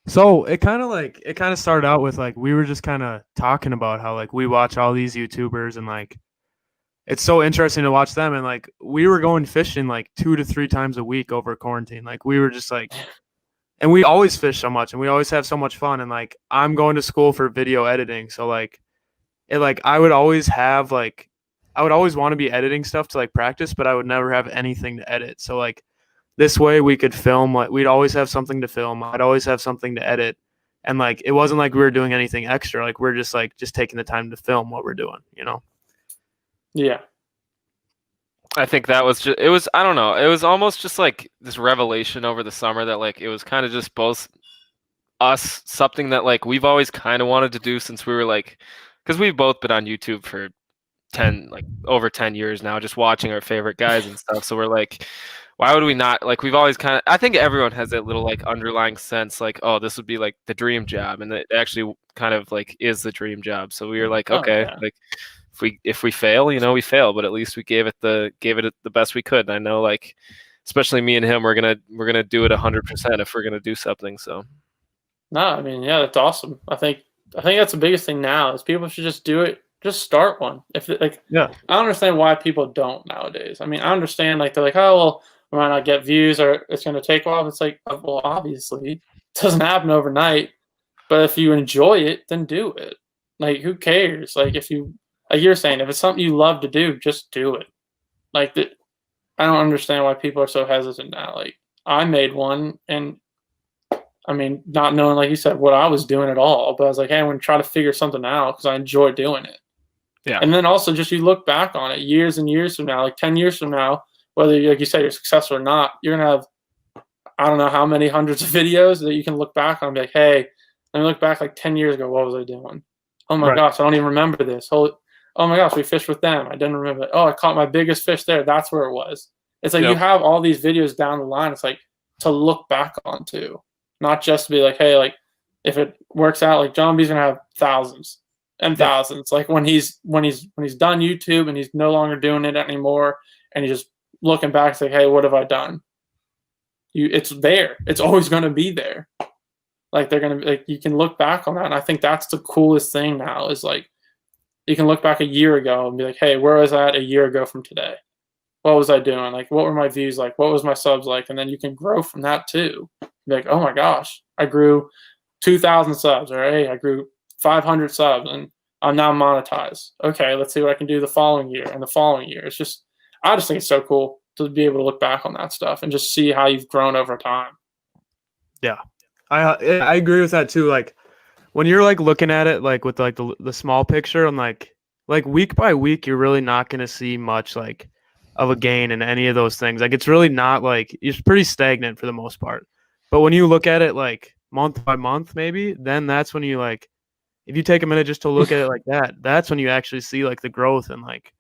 So it kind of started out with like we were just kind of talking about how like we watch all these YouTubers and like it's so interesting to watch them, and like we were going fishing like 2 to 3 times a week over quarantine. Like we were just like, and we always fish so much and we always have so much fun, and like I'm going to school for video editing, so like it like I would always want to be editing stuff to like practice, but I would never have anything to edit. So like this way we could film, like we'd always have something to film. I'd always have something to edit. And like it wasn't like we were doing anything extra. Like we're just taking the time to film what we're doing, you know? Yeah. I think that was just, it was, I don't know. It was almost just like this revelation over the summer that like it was kind of just both us, something that like we've always kind of wanted to do since we were like, because we've both been on YouTube for over 10 years now, just watching our favorite guys and stuff. So we're like, why would we not, like we've always kind of, I think everyone has that little like underlying sense like, oh, this would be like the dream job, and it actually kind of like is the dream job. So we were like, okay, like if we fail, you know, we fail, but at least we gave it the best we could. And I know like especially me and him, we're gonna do it 100% if we're gonna do something. So no, I mean, yeah, that's awesome. I think that's the biggest thing now is people should just do it. Just start one. If like, yeah, I don't understand why people don't nowadays. I mean, I understand like they're like, oh well, we might not get views or it's going to take a while. It's like, well, obviously, it doesn't happen overnight. But if you enjoy it, then do it. Like, who cares? Like, if you, like you're saying, if it's something you love to do, just do it. Like, I don't understand why people are so hesitant now. Like, I made one, and I mean, not knowing, like you said, what I was doing at all, but I was like, hey, I'm going to try to figure something out because I enjoy doing it. Yeah. And then also just you look back on it years and years from now, like 10 years from now, whether, like you said, you're successful or not, you're going to have, I don't know how many hundreds of videos that you can look back on and be like, hey, let me look back like 10 years ago. What was I doing? Oh my gosh, I don't even remember this. Oh my gosh, we fished with them. I didn't remember it. Oh, I caught my biggest fish there. That's where it was. It's like you have all these videos down the line. It's like to look back on too, not just to be like, hey, like if it works out, like John B's going to have thousands and thousands. Like when he's done YouTube and he's no longer doing it anymore, and he's just looking back, it's like, hey, what have I done? It's there. It's always going to be there. Like they're going to like you can look back on that, and I think that's the coolest thing now is like you can look back a year ago and be like, hey, where was I at a year ago from today? What was I doing? Like, what were my views like? What was my subs like? And then you can grow from that too. Be like, oh my gosh, I grew 2,000 subs, or hey, I grew 500 subs, and I'm now monetized. Okay, let's see what I can do the following year and the following year. It's just, I just think it's so cool to be able to look back on that stuff and just see how you've grown over time. Yeah, I agree with that too. Like when you're like looking at it like with like the small picture, and like week by week, you're really not going to see much like of a gain in any of those things. Like it's really not like, it's pretty stagnant for the most part. But when you look at it like month by month, maybe, then that's when you like, if you take a minute just to look at it like that, that's when you actually see like the growth, and like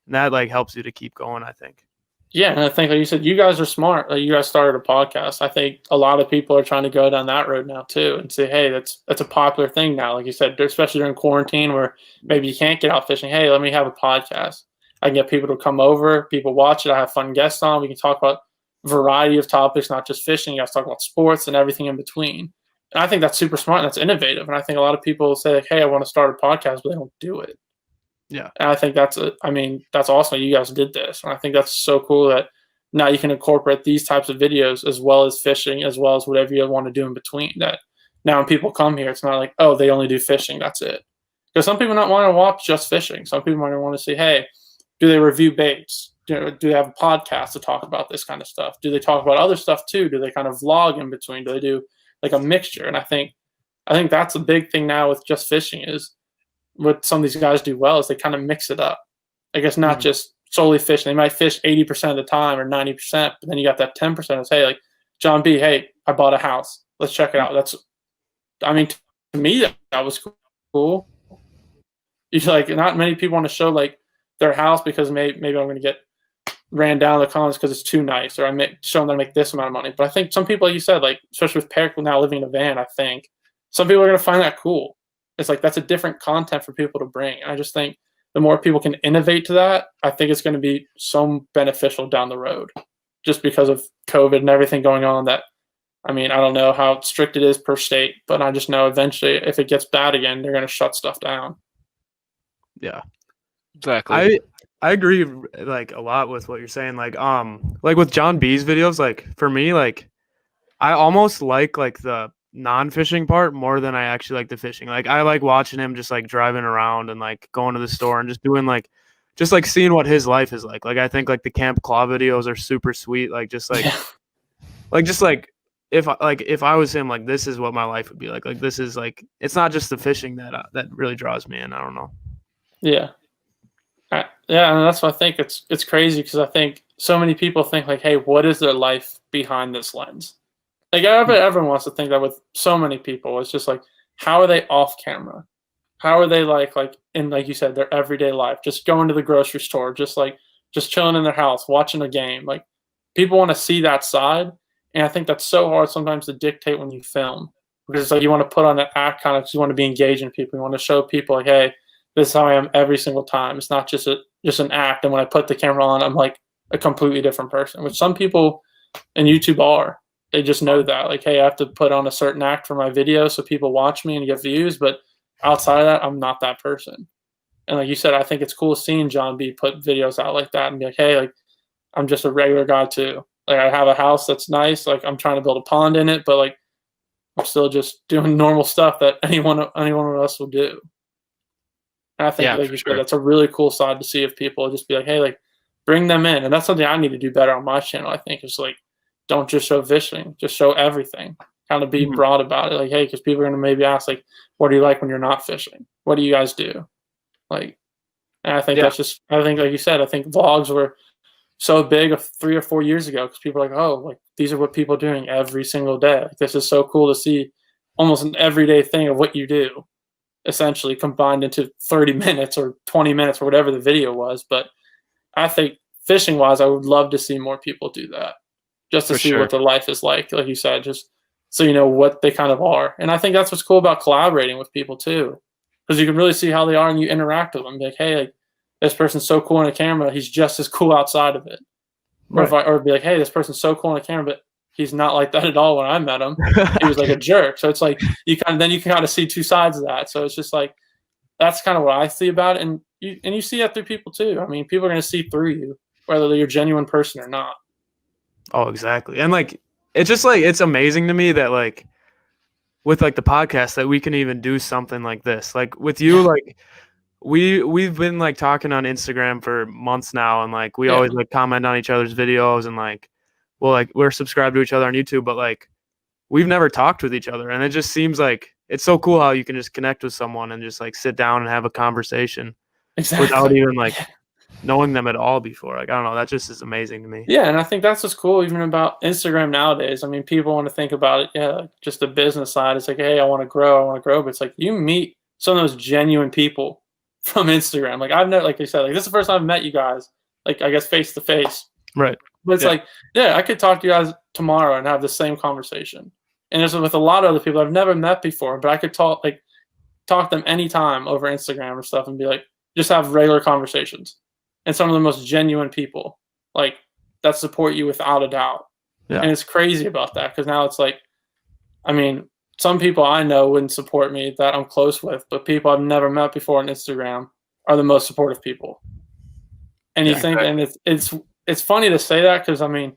and that like helps you to keep going, I think. Yeah, and I think like you said, you guys are smart. Like you guys started a podcast. I think a lot of people are trying to go down that road now too, and say, hey, that's a popular thing now. Like you said, especially during quarantine where maybe you can't get out fishing. Hey, let me have a podcast. I can get people to come over, people watch it. I have fun guests on. We can talk about a variety of topics, not just fishing. You guys talk about sports and everything in between. And I think that's super smart and that's innovative. And I think a lot of people say, like, hey, I want to start a podcast, but they don't do it. Yeah. And I think that's awesome. You guys did this. And I think that's so cool that now you can incorporate these types of videos as well as fishing, as well as whatever you want to do in between. That now when people come here, it's not like, oh, they only do fishing. That's it. Because some people not want to watch just fishing. Some people might want to say, hey, do they review baits? Do they have a podcast to talk about this kind of stuff? Do they talk about other stuff too? Do they kind of vlog in between? Do they do like a mixture? And I think that's a big thing now with just fishing is what some of these guys do well is they kind of mix it up. I guess not just solely fishing. They might fish 80% of the time or 90%, but then you got that 10% is, hey, like John B, hey, I bought a house. Let's check it out. To me, that was cool. You like, not many people want to show like their house because maybe I'm going to get ran down in the comments because it's too nice, or show them that I make this amount of money. But I think some people, like you said, like especially with Peric now living in a van, I think some people are going to find that cool. It's like that's a different content for people to bring. And I just think the more people can innovate to that, I think it's going to be so beneficial down the road, just because of COVID and everything going on. That I don't know how strict it is per state, but I just know eventually, if it gets bad again, they're going to shut stuff down. Yeah, exactly. I agree like a lot with what you're saying. Like with John B's videos, like for me, like I almost like the non-fishing part more than I actually like the fishing. Like I like watching him just like driving around and like going to the store and just doing like seeing what his life is like. Like I think like the Camp Claw videos are super sweet. Like just like if I was him, like this is what my life would be like. Like this is like it's not just the fishing that really draws me in. I don't know. Yeah. Yeah, and that's what I think. It's crazy because I think so many people think like, hey, what is their life behind this lens? Like everyone wants to think that with so many people. It's just like, how are they off camera? How are they like in, like you said, their everyday life, just going to the grocery store, just chilling in their house, watching a game. Like people want to see that side. And I think that's so hard sometimes to dictate when you film, because it's like you want to put on an act kind of because you want to be engaging people. You want to show people like, hey, this is how I am every single time. It's not just an act. And when I put the camera on, I'm like a completely different person, which some people in YouTube are. They just know that, like, hey, I have to put on a certain act for my video so people watch me and get views. But outside of that, I'm not that person. And like you said, I think it's cool seeing John B put videos out like that and be like, hey, like I'm just a regular guy too. Like I have a house that's nice. Like I'm trying to build a pond in it, but like I'm still just doing normal stuff that anyone of us will do. And I think, like you said, that's a really cool side to see if people just be like, hey, like bring them in. And that's something I need to do better on my channel. I think is like, don't just show fishing, just show everything. Kind of be broad about it. Like, hey, because people are going to maybe ask, like, what do you like when you're not fishing? What do you guys do? Like, and I think that's just, I think, like you said, I think vlogs were so big of 3 or 4 years ago because people are like, oh, like these are what people are doing every single day. Like, this is so cool to see almost an everyday thing of what you do, essentially combined into 30 minutes or 20 minutes or whatever the video was. But I think fishing wise, I would love to see more people do that. Just to see what their life is like you said, just so you know what they kind of are. And I think that's what's cool about collaborating with people too, because you can really see how they are and you interact with them. Be like, hey, like this person's so cool on the camera, he's just as cool outside of it. Right. Or be like, hey, this person's so cool on the camera, but he's not like that at all. When I met him, he was like a jerk. So it's like you can kind of see two sides of that. So it's just like that's kind of what I see about it, and you see that through people too. I mean, people are going to see through you, whether you're a genuine person or not. Oh, exactly. And like it's just like it's amazing to me that like with like the podcast that we can even do something like this. Like with you, like we've been like talking on Instagram for months now, and like we always like comment on each other's videos, and like we're subscribed to each other on YouTube, but like we've never talked with each other, and it just seems like it's so cool how you can just connect with someone and just like sit down and have a conversation without even like knowing them at all before. Like I don't know, that just is amazing to me. Yeah, and I think that's what's cool even about Instagram nowadays. I mean, people want to think about it, just the business side. It's like, hey, I want to grow, but it's like you meet some of those genuine people from Instagram. Like I've never, like you said, like this is the first time I've met you guys, like I guess face to face. Right. But it's like, I could talk to you guys tomorrow and have the same conversation. And it's with a lot of other people I've never met before, but I could talk to them anytime over Instagram or stuff and be like, just have regular conversations. And some of the most genuine people, like, that support you without a doubt. Yeah. And it's crazy about that because now it's like, I mean, some people I know wouldn't support me that I'm close with, but people I've never met before on Instagram are the most supportive people. And you think, and it's funny to say that because I mean,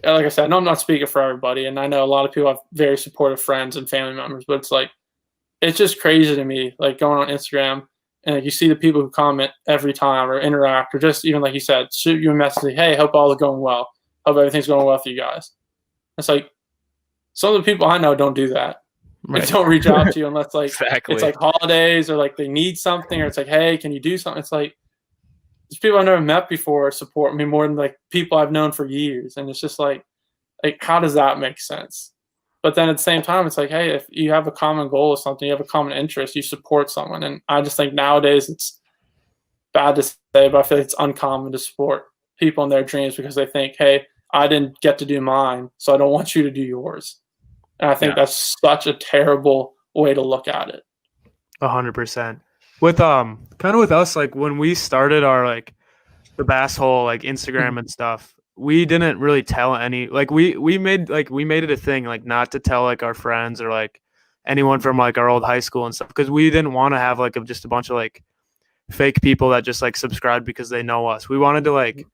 like I said, no, I'm not speaking for everybody, and I know a lot of people have very supportive friends and family members, but it's like it's just crazy to me, like going on Instagram and like, you see the people who comment every time or interact or just even like you said, shoot you a message, like, hey, hope all is going well, hope everything's going well for you guys. It's like some of the people I know don't do that. Right. They don't reach out to you unless like it's like holidays or like they need something or it's like, hey, can you do something? It's like there's people I've never met before support me more than like people I've known for years, and it's just like how does that make sense? But then at the same time, it's like, hey, if you have a common goal or something, you have a common interest, you support someone. And I just think nowadays it's bad to say, but I feel like it's uncommon to support people in their dreams because they think, hey, I didn't get to do mine, so I don't want you to do yours. And I think that's such a terrible way to look at it. 100%. With kind of with us, like when we started our like the Basshole like Instagram and stuff, we didn't really tell any like we made it a thing like not to tell like our friends or like anyone from like our old high school and stuff because we didn't want to have like just a bunch of like fake people that just like subscribed because they know us. We wanted to like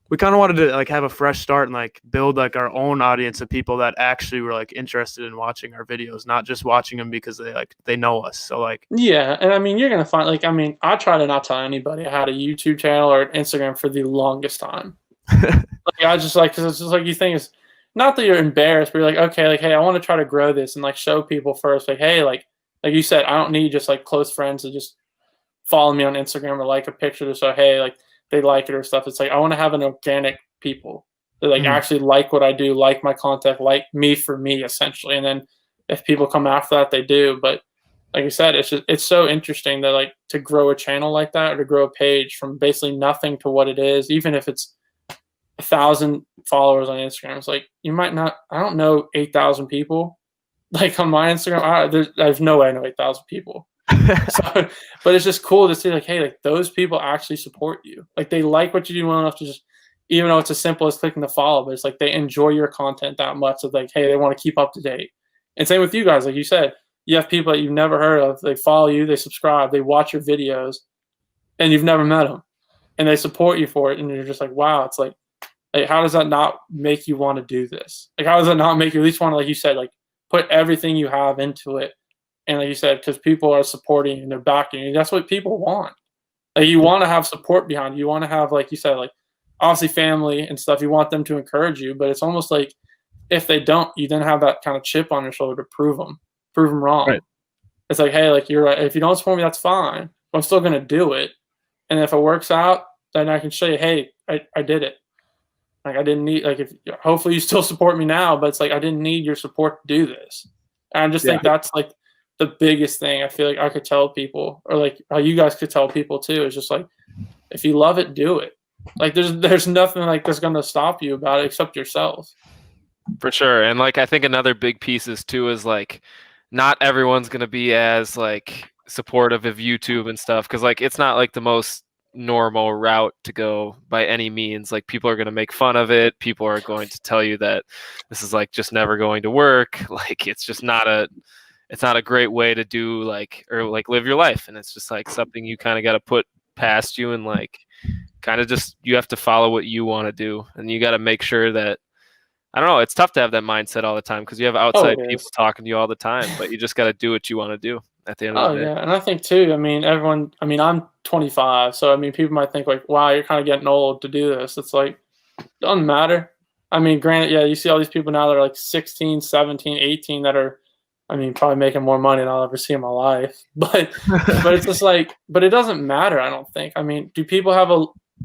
we kind of wanted to like have a fresh start and like build like our own audience of people that actually were like interested in watching our videos, not just watching them because they know us. So like yeah, and I mean you're gonna find like I mean I try to not tell anybody I had a YouTube channel or an Instagram for the longest time. Like I just like because it's just like you think it's not that you're embarrassed, but you're like okay, like hey, I want to try to grow this and like show people first, like hey, like you said, I don't need just like close friends to just follow me on Instagram or like a picture to show hey like they like it or stuff. It's like I want to have an organic people that like actually like what I do, like my content, like me for me essentially. And then if people come after that, they do. But like I said, it's so interesting that like to grow a channel like that or to grow a page from basically nothing to what it is, even if it's 1,000 followers on Instagram. It's like you might not. I don't know 8,000 people. Like on my Instagram, there's no way I know 8,000 people. So, but it's just cool to see like hey like those people actually support you, like they like what you do well enough to just even though it's as simple as clicking the follow, but it's like they enjoy your content that much so like hey they want to keep up to date. And same with you guys, like you said, you have people that you've never heard of, they follow you, they subscribe, they watch your videos, and you've never met them and they support you for it, and you're just like wow, it's like how does that not make you want to do this? Like how does that not make you at least want to, like you said, like put everything you have into it? And like you said, because people are supporting and they're backing you, that's what people want. Like you want to have support behind you. You want to have, like you said, like obviously family and stuff. You want them to encourage you, but it's almost like if they don't, you then have that kind of chip on your shoulder to prove them wrong. Right. It's like, hey, like you're right. If you don't support me, that's fine. I'm still gonna do it, and if it works out, then I can show you, hey, I did it. Like I didn't need like if hopefully you still support me now, but it's like I didn't need your support to do this. And I just think that's like the biggest thing I feel like I could tell people, or like how you guys could tell people too, is just like if you love it, do it. Like there's nothing like that's gonna stop you about it except yourself. For sure. And like I think another big piece is too is like not everyone's gonna be as like supportive of YouTube and stuff, because like it's not like the most normal route to go by any means. Like people are going to make fun of it, people are going to tell you that this is like just never going to work, like it's just not a great way to do like or like live your life, and it's just like something you kind of got to put past you and like kind of just you have to follow what you want to do, and you got to make sure that I don't know, it's tough to have that mindset all the time because you have outside people talking to you all the time, but you just got to do what you want to do at the end of the day. Yeah, and I think too, I mean, I'm 25, so I mean, people might think like, wow, you're kind of getting old to do this. It's like, doesn't matter. I mean, granted, yeah, you see all these people now that are like 16, 17, 18 that are, I mean, probably making more money than I'll ever see in my life. But it's just like, but it doesn't matter, I don't think. I mean, do people have a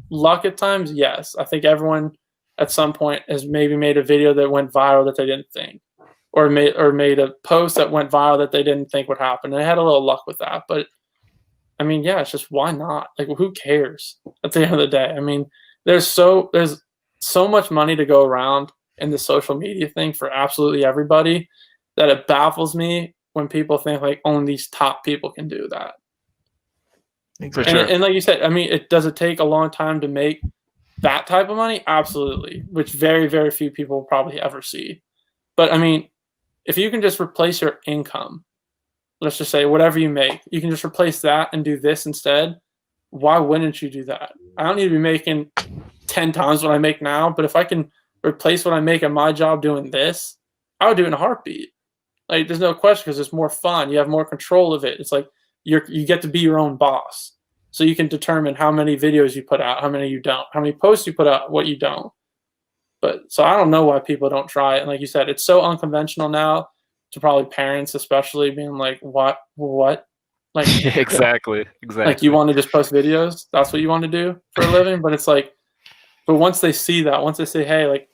luck at times? Yes. I think everyone at some point has maybe made a video that went viral that they didn't think. Or made a post that went viral that they didn't think would happen. And they had a little luck with that. But, I mean, yeah, it's just why not? Like, who cares at the end of the day? I mean, there's so much money to go around in the social media thing for absolutely everybody that it baffles me when people think, like, only these top people can do that. For sure. And like you said, I mean, does it take a long time to make that type of money? Absolutely. Which very, very few people will probably ever see. But, I mean, if you can just replace your income, let's just say whatever you make, you can just replace that and do this instead. Why wouldn't you do that? I don't need to be making 10 times what I make now, but if I can replace what I make at my job doing this, I would do it in a heartbeat. Like, there's no question, because it's more fun. You have more control of it. It's like you get to be your own boss. So you can determine how many videos you put out, how many you don't, how many posts you put out, what you don't. But so I don't know why people don't try it. And like you said, it's so unconventional now to probably parents, especially, being like, what? Like, exactly. Like, you want to just post videos? That's what you want to do for a living? But it's like, but once they see that, once they say, hey, like,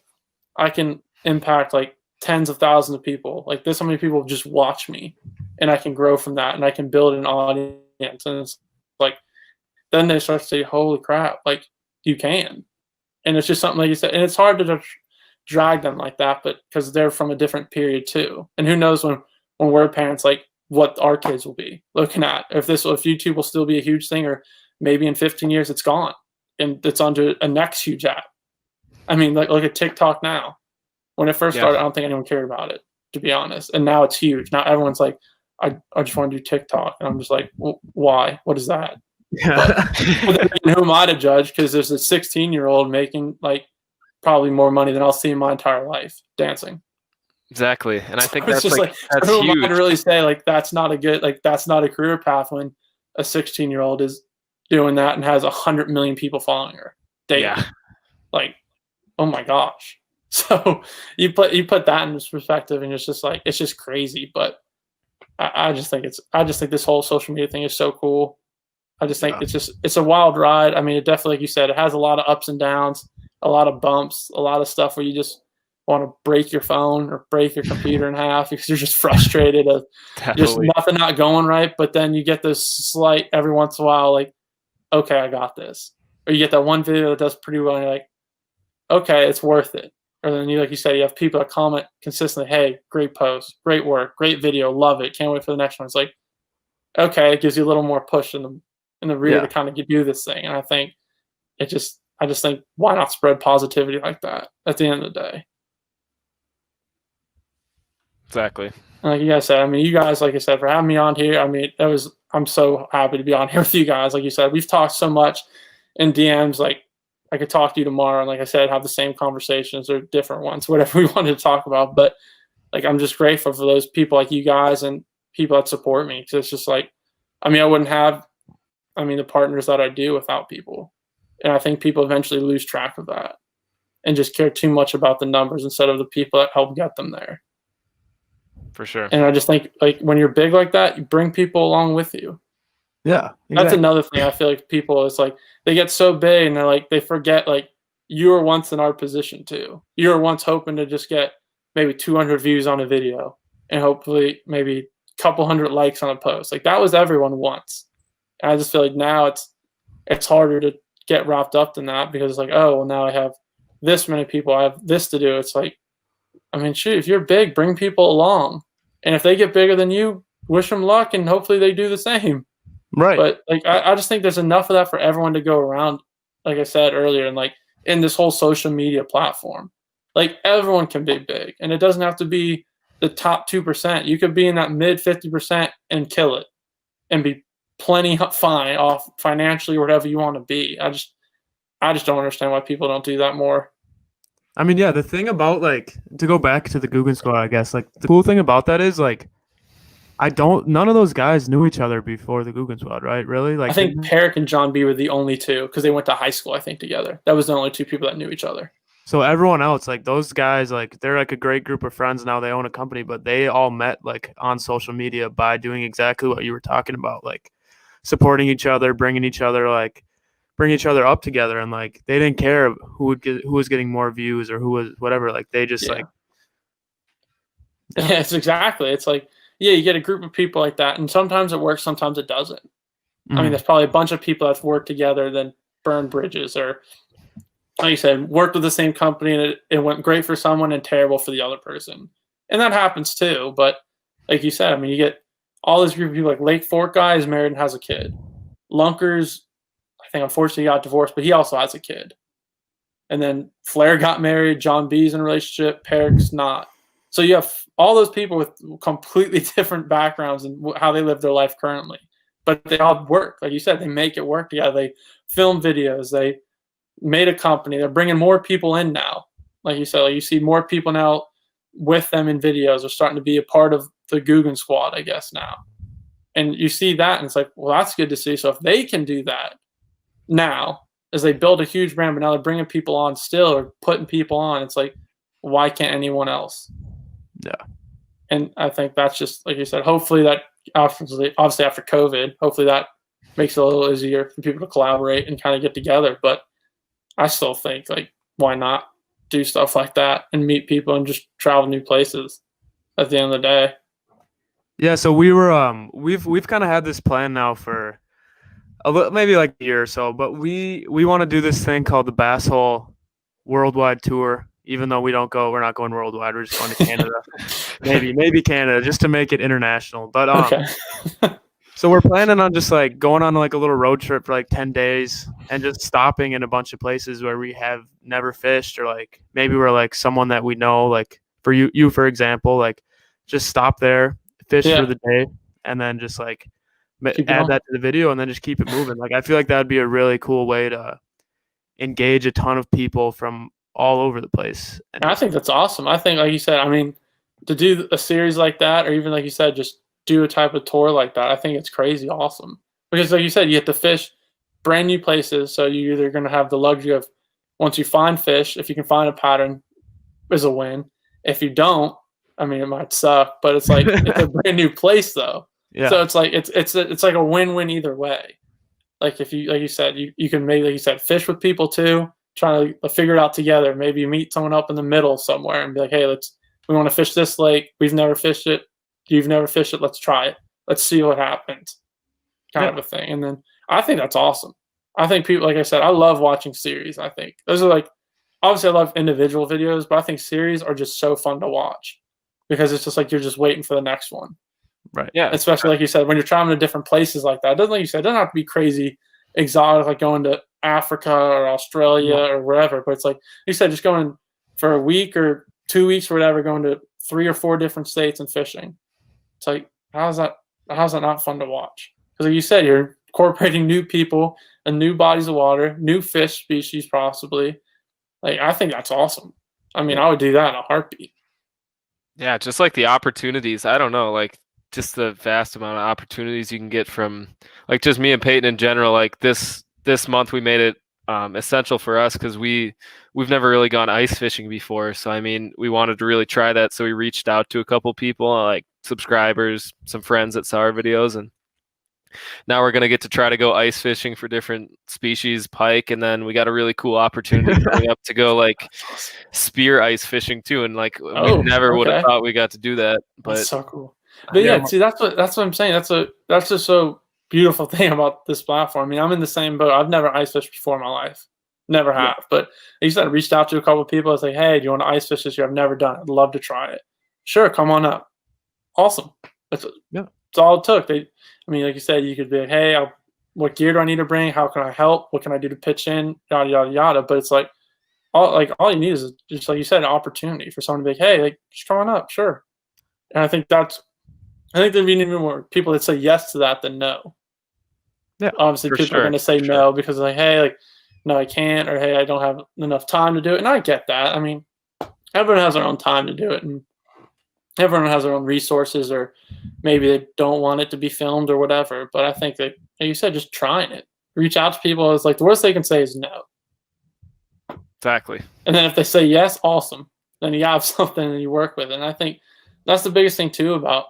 I can impact like tens of thousands of people, like this, how many people just watch me, and I can grow from that, and I can build an audience. And it's like, then they start to say, holy crap, like, you can. And it's just something like you said, and it's hard to drag them like that, but because they're from a different period too. And who knows when we're parents, like, what our kids will be looking at, if YouTube will still be a huge thing, or maybe in 15 years it's gone and it's onto a next huge app. I mean, like, look at TikTok now. When it first started, I don't think anyone cared about it, to be honest. And now it's huge. Now everyone's like, I just want to do TikTok. And I'm just like, well, why? What is that? Yeah. But who am I to judge? Because there's a 16-year-old making like probably more money than I'll see in my entire life dancing. Exactly. And I think It's that's just like that's who huge. am I to really say like that's not a career path when a 16-year-old is doing that and has 100 million people following her daily. Yeah. Like, oh my gosh. So you put that in perspective, and it's just like, it's just crazy. But I just think this whole social media thing is so cool. I just think it's a wild ride. I mean, it definitely, like you said, it has a lot of ups and downs, a lot of bumps, a lot of stuff where you just want to break your phone or break your computer in half because you're just frustrated of just nothing not going right. But then you get this slight every once in a while, like, okay, I got this. Or you get that one video that does pretty well, and you're like, okay, it's worth it. Or then you, like you said, you have people that comment consistently, hey, great post, great work, great video, love it, can't wait for the next one. It's like, okay, it gives you a little more push in the rear to kind of do this thing. And I think I just think, why not spread positivity like that at the end of the day? Exactly. And like you guys said, I mean, you guys, like I said, for having me on here, I mean, I'm so happy to be on here with you guys. Like you said, we've talked so much in DMs, like, I could talk to you tomorrow, and like I said, have the same conversations or different ones, whatever we wanted to talk about. But like, I'm just grateful for those people like you guys and people that support me. Because it's just like, I mean, I wouldn't have, the partners that I do without people. And I think people eventually lose track of that and just care too much about the numbers instead of the people that help get them there. For sure. And I just think, like, when you're big like that, you bring people along with you. Yeah, exactly. That's another thing. I feel like people, it's like they get so big and they're like, they forget, like, you were once in our position too. You were once hoping to just get maybe 200 views on a video and hopefully maybe a couple hundred likes on a post. Like, that was everyone once. And I just feel like now it's harder to get wrapped up in that, because it's like, oh, well, now I have this many people, I have this to do. It's like, I mean, shoot, if you're big, bring people along. And if they get bigger than you, wish them luck, and hopefully they do the same. Right. But like, I just think there's enough of that for everyone to go around, like I said earlier, and like in this whole social media platform, like, everyone can be big, and it doesn't have to be the top 2%. You could be in that mid 50% and kill it and be plenty fine off financially or whatever you want to be. I just don't understand why people don't do that more. I mean, yeah, the thing about, like, to go back to the Guggen Squad, I guess, like, the cool thing about that is, like, none of those guys knew each other before the Guggen Squad, right? Really? Like, I think Perrick and John B were the only two, because they went to high school, I think, together. That was the only two people that knew each other. So everyone else, like, those guys, like, they're like a great group of friends now. They own a company, but they all met, like, on social media by doing exactly what you were talking about, like, supporting each other, bringing each other up together, and like, they didn't care who was getting more views or who was whatever. Like, they just like, yeah, it's exactly. It's like, yeah, you get a group of people like that, and sometimes it works, sometimes it doesn't. I mean, there's probably a bunch of people that's worked together, then burned bridges, or like you said, worked with the same company and it went great for someone and terrible for the other person. And that happens too. But like you said, I mean, you get all this group of people, like Lake Fork guy is married and has a kid. Lunkers, I think, unfortunately got divorced, but he also has a kid. And then Flair got married. John B's in a relationship. Perrick's not. So you have all those people with completely different backgrounds and how they live their life currently, but they all work. Like you said, they make it work together. They film videos. They made a company. They're bringing more people in now. Like you said, like you see more people now with them in videos. Are starting to be a part of the Guggen squad, I guess, now. And you see that, and it's like, well, that's good to see. So if they can do that now, as they build a huge brand, but now they're bringing people on still or putting people on, it's like, why can't anyone else? Yeah. And I think that's just, like you said, hopefully that, obviously after COVID, hopefully that makes it a little easier for people to collaborate and kind of get together. But I still think, like, why not do stuff like that and meet people and just travel new places at the end of the day? Yeah, so we were we've kind of had this plan now for maybe like a year or so, but we want to do this thing called the Basshole worldwide tour. Even though we're not going worldwide. We're just going to Canada, maybe Canada, just to make it international. But Okay. so we're planning on just like going on like a little road trip for like 10 days and just stopping in a bunch of places where we have never fished, or like maybe we're like someone that we know, like for you for example, like just stop there, fish for the day, and then just like add that to the video and then just keep it moving. Like I feel like that would be a really cool way to engage a ton of people from all over the place. And I think that's awesome. I think, like you said, I mean, to do a series like that, or even like you said, just do a type of tour like that, I think it's crazy awesome. Because like you said, you have to fish brand new places, so you're either going to have the luxury of, once you find fish, if you can find a pattern, is a win. If you don't, I mean, it might suck, but it's like it's a brand new place though. Yeah. So it's like it's like a win-win either way. Like if you, like you said, you can maybe, like you said, fish with people too, trying to figure it out together. Maybe you meet someone up in the middle somewhere and be like, hey, we want to fish this lake. We've never fished it. You've never fished it. Let's try it. Let's see what happens. Kind of a thing. And then I think that's awesome. I think people, like I said, I love watching series. I think those are like, obviously I love individual videos, but I think series are just so fun to watch because it's just like you're just waiting for the next one. Right. Yeah. Especially like you said, when you're traveling to different places like that. It doesn't, like you said, it doesn't have to be crazy exotic, like going to Africa or Australia or wherever. But it's like you said, just going for a week or 2 weeks or whatever, going to 3 or 4 different states and fishing. It's like, how's that not fun to watch? Because like you said, you're incorporating new people and new bodies of water, new fish species possibly. Like, I think that's awesome. I mean, I would do that in a heartbeat. Yeah, just like the opportunities. I don't know, like just the vast amount of opportunities you can get from, like, just me and Peyton in general. Like this month we made it essential for us because we've never really gone ice fishing before. So I mean, we wanted to really try that. So we reached out to a couple people, like subscribers, some friends that saw our videos, and now we're gonna get to try to go ice fishing for different species, pike, and then we got a really cool opportunity coming up to go like spear ice fishing too. And like we never would have thought we got to do that. But that's so cool. But yeah, see, that's what I'm saying. That's just so beautiful thing about this platform. I mean, I'm in the same boat. I've never ice fished before in my life. Never have. Yeah. But I used to reach out to a couple of people. I was like, hey, do you want to ice fish this year? I've never done it. I'd love to try it. Sure, come on up. Awesome. That's all it took. I mean, like you said, you could be like, hey, what gear do I need to bring? How can I help? What can I do to pitch in? Yada, yada, yada. But it's like all you need is just, like you said, an opportunity for someone to be like, hey, like, just come on up. Sure. And I think there'd be even more people that say yes to that than no. Yeah, obviously people are going to say no because like, hey, like, no, I can't, or hey, I don't have enough time to do it. And I get that. I mean, everyone has their own time to do it, and everyone has their own resources, or maybe they don't want it to be filmed or whatever. But I think that, like you said, just trying it, reach out to people. It's like the worst they can say is no. Exactly. And then if they say yes, awesome. Then you have something and you work with it. And I think that's the biggest thing too about,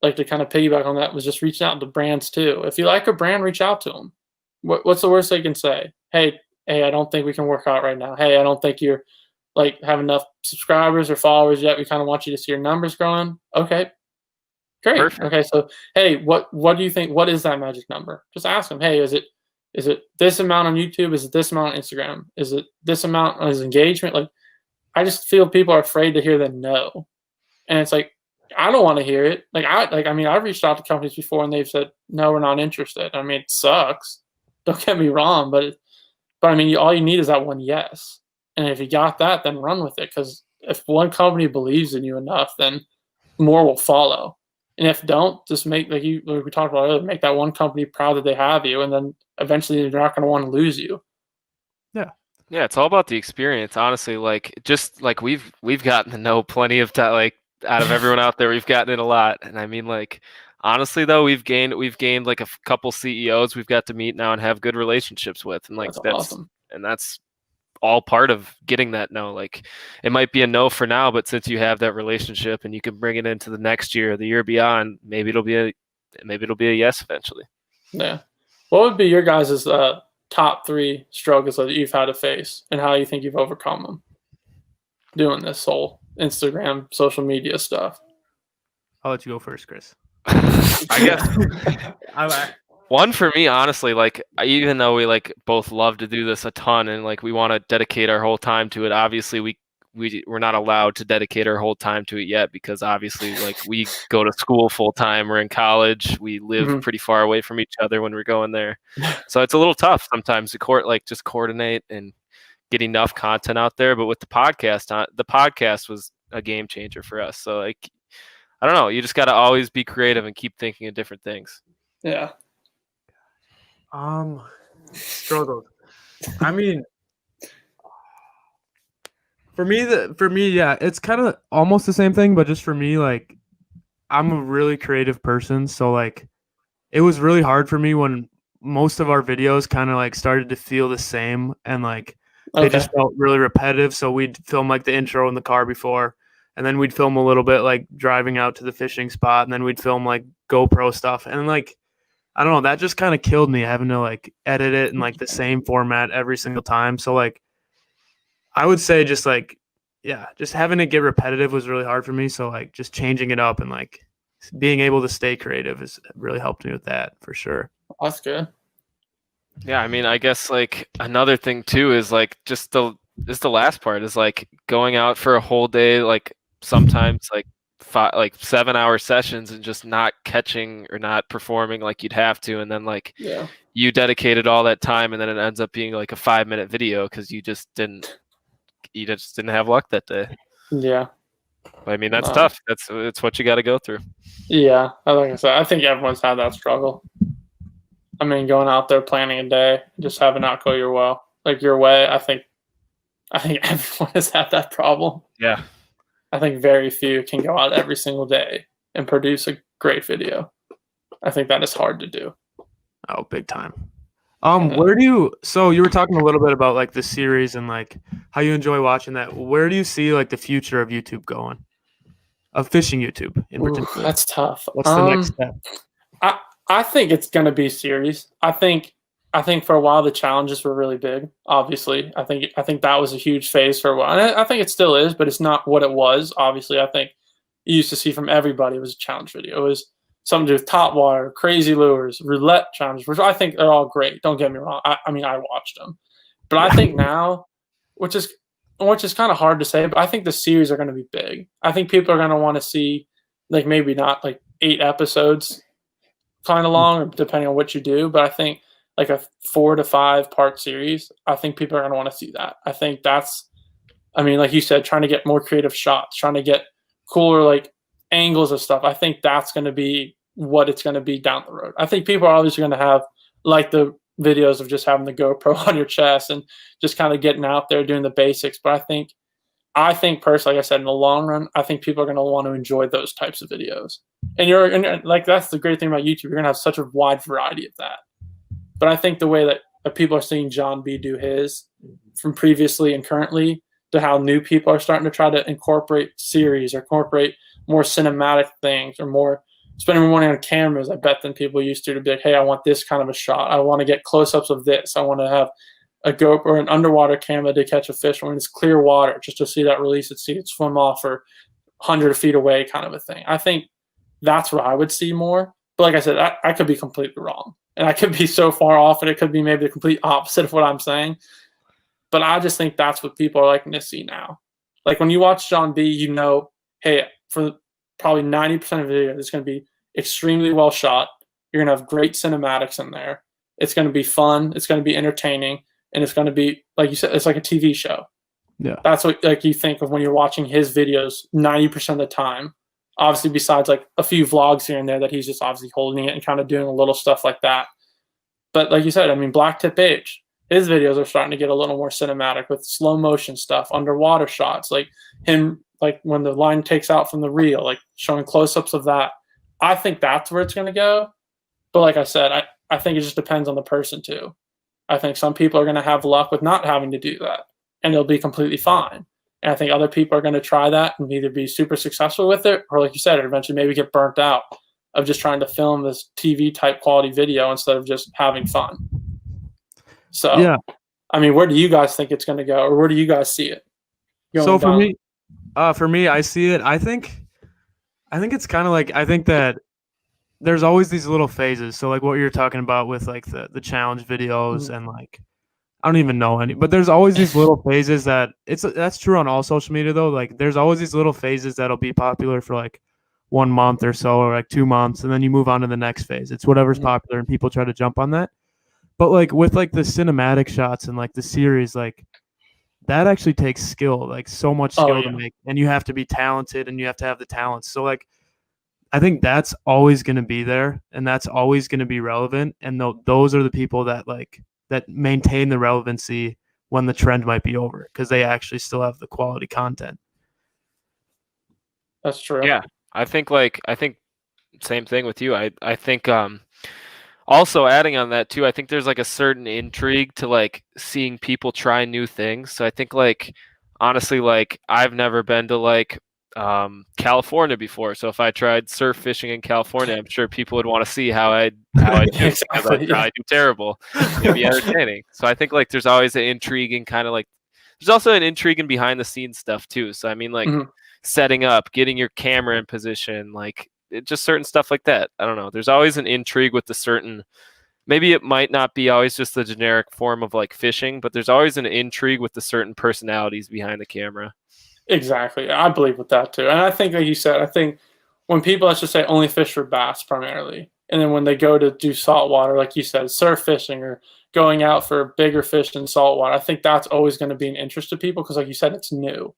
like, to kind of piggyback on that, was just reaching out to brands too. If you like a brand, reach out to them. What's the worst they can say? Hey, I don't think we can work out right now. Hey, I don't think you're like have enough subscribers or followers yet. We kind of want you to see your numbers growing. Okay, great. Perfect. Okay, so hey, what do you think? What is that magic number? Just ask them. Hey, is it this amount on YouTube? Is it this amount on Instagram? Is it this amount as engagement? Like, I just feel people are afraid to hear the no, and it's like, I don't want to hear it. I mean, I've reached out to companies before and they've said, no, we're not interested. I mean, it sucks. Don't get me wrong, but I mean, all you need is that one yes. And if you got that, then run with it, because if one company believes in you enough, then more will follow. And if don't, just make like we talked about earlier, make that one company proud that they have you, and then eventually they're not going to want to lose you. Yeah, it's all about the experience, honestly. Like just like we've gotten to know plenty of time, like out of everyone out there, we've gotten it a lot. And I mean, like honestly though, we've gained like a couple CEOs we've got to meet now and have good relationships with, and like That's awesome. and that's all part of getting that no. Like it might be a no for now, but since you have that relationship and you can bring it into the next year, or the year beyond, maybe it'll be a yes eventually. Yeah. What would be your guys' top 3 struggles that you've had to face, and how you think you've overcome them doing this whole Instagram, social media stuff? I'll let you go first, Chris. I guess one for me, honestly, like even though we like both love to do this a ton and like we want to dedicate our whole time to it, obviously we're not allowed to dedicate our whole time to it yet, because obviously like we go to school full time, we're in college, we live pretty far away from each other when we're going there, so it's a little tough sometimes to just coordinate and get enough content out there. But with the podcast was a game changer for us. So like I don't know, you just got to always be creative and keep thinking of different things. Yeah. Struggled. I mean, for me, yeah, it's kind of almost the same thing, but just for me, like, I'm a really creative person, so like, it was really hard for me when most of our videos kind of like started to feel the same, and like they just felt really repetitive. So we'd film like the intro in the car before, and then we'd film a little bit like driving out to the fishing spot, and then we'd film like GoPro stuff, and like I don't know, that just kind of killed me having to like edit it in like the same format every single time. So like I would say just like, yeah, just having it get repetitive was really hard for me. So like just changing it up and like being able to stay creative has really helped me with that for sure. That's good. Yeah, I mean, I guess like another thing too is like just the last part is like going out for a whole day, like sometimes like 7-hour sessions and just not catching or not performing like you'd have to, and then like you dedicated all that time and then it ends up being like a 5-minute video because you just didn't have luck that day. Yeah. I mean, that's tough. It's what you got to go through. Yeah, like I said, I think everyone's had that struggle. I mean, going out there planning a day, just have it not go your way. I think everyone has had that problem. Yeah. I think very few can go out every single day and produce a great video. I think that is hard to do. Oh, big time. So you were talking a little bit about like the series and like how you enjoy watching that. Where do you see like the future of YouTube going? Of fishing YouTube in particular? That's tough. What's the next step? I think it's going to be series. I think for a while the challenges were really big. Obviously, I think that was a huge phase for a while. And I think it still is, but it's not what it was. Obviously, I think you used to see from everybody it was a challenge video. It was something to do with top water, crazy lures, roulette challenges, which I think are all great. Don't get me wrong. I mean, I watched them, but I think now, which is kind of hard to say, but I think the series are going to be big. I think people are going to want to see, like, maybe not like 8 episodes kind of long, or depending on what you do, but I think like a 4 to 5 part series, I think people are going to want to see that. I think that's, I mean, like you said, trying to get more creative shots, trying to get cooler like angles of stuff. I think that's going to be what it's going to be down the road. I think people are obviously going to have like the videos of just having the GoPro on your chest and just kind of getting out there doing the basics. But I think personally, like I said, in the long run, I think people are going to want to enjoy those types of videos. And like, that's the great thing about YouTube. You're going to have such a wide variety of that. But I think the way that people are seeing John B do his from previously and currently, to how new people are starting to try to incorporate series or incorporate more cinematic things or more spending more money on cameras, I bet, than people used to be like, hey, I want this kind of a shot. I want to get close-ups of this. I want to have a GoPro or an underwater camera to catch a fish when it's clear water, just to see that release it, see it swim off or 100 feet away kind of a thing. I think that's what I would see more. But like I said, I could be completely wrong. And I could be so far off, and it could be maybe the complete opposite of what I'm saying. But I just think that's what people are liking to see now. Like when you watch John B, you know, hey, for probably 90% of the video, it's going to be extremely well shot. You're going to have great cinematics in there. It's going to be fun. It's going to be entertaining. And it's going to be, like you said, it's like a TV show. Yeah. That's what like you think of when you're watching his videos 90% of the time. Obviously, besides like a few vlogs here and there that he's just obviously holding it and kind of doing a little stuff like that. But like you said, I mean, Black Tip Age, his videos are starting to get a little more cinematic with slow motion stuff, underwater shots, like him, like when the line takes out from the reel, like showing close ups of that. I think that's where it's going to go. But like I said, I think it just depends on the person too. I think some people are going to have luck with not having to do that, and they'll be completely fine. And I think other people are going to try that and either be super successful with it, or like you said, eventually maybe get burnt out of just trying to film this TV type quality video instead of just having fun. So, Yeah. I mean, where do you guys think it's going to go, or where do you guys see it going So down? for me, I see it. I think it's kind of like, I think that there's always these little phases. So like what you're talking about with like the challenge videos and like, I don't even know any, but there's always these little phases that's true on all social media though. Like there's always these little phases that'll be popular for like 1 month or so, or like 2 months, and then you move on to the next phase. It's whatever's popular and people try to jump on that. But like with like the cinematic shots and like the series, like that actually takes skill, like so much skill to make, and you have to be talented and you have to have the talents. So like I think that's always going to be there and that's always going to be relevant. And those are the people that that maintain the relevancy when the trend might be over because they actually still have the quality content. That's true. Yeah. I think same thing with you. I think also adding on that too, I think there's like a certain intrigue to like seeing people try new things. So I think like honestly, like I've never been to like California before. So if I tried surf fishing in California, I'm sure people would want to see how I do. Exactly, I'd probably do terrible. It'd be entertaining. So I think like there's always an intriguing kind of like there's also an intriguing behind the scenes stuff too. So I mean like setting up, getting your camera in position, like just certain stuff like that. I don't know. There's always an intrigue with the certain. Maybe it might not be always just the generic form of like fishing, but there's always an intrigue with the certain personalities behind the camera. Exactly. I believe with that too. And I think, like you said, I think when people, let's just say, only fish for bass primarily, and then when they go to do saltwater, like you said, surf fishing or going out for bigger fish in saltwater, I think that's always going to be an interest to people because, like you said, it's new.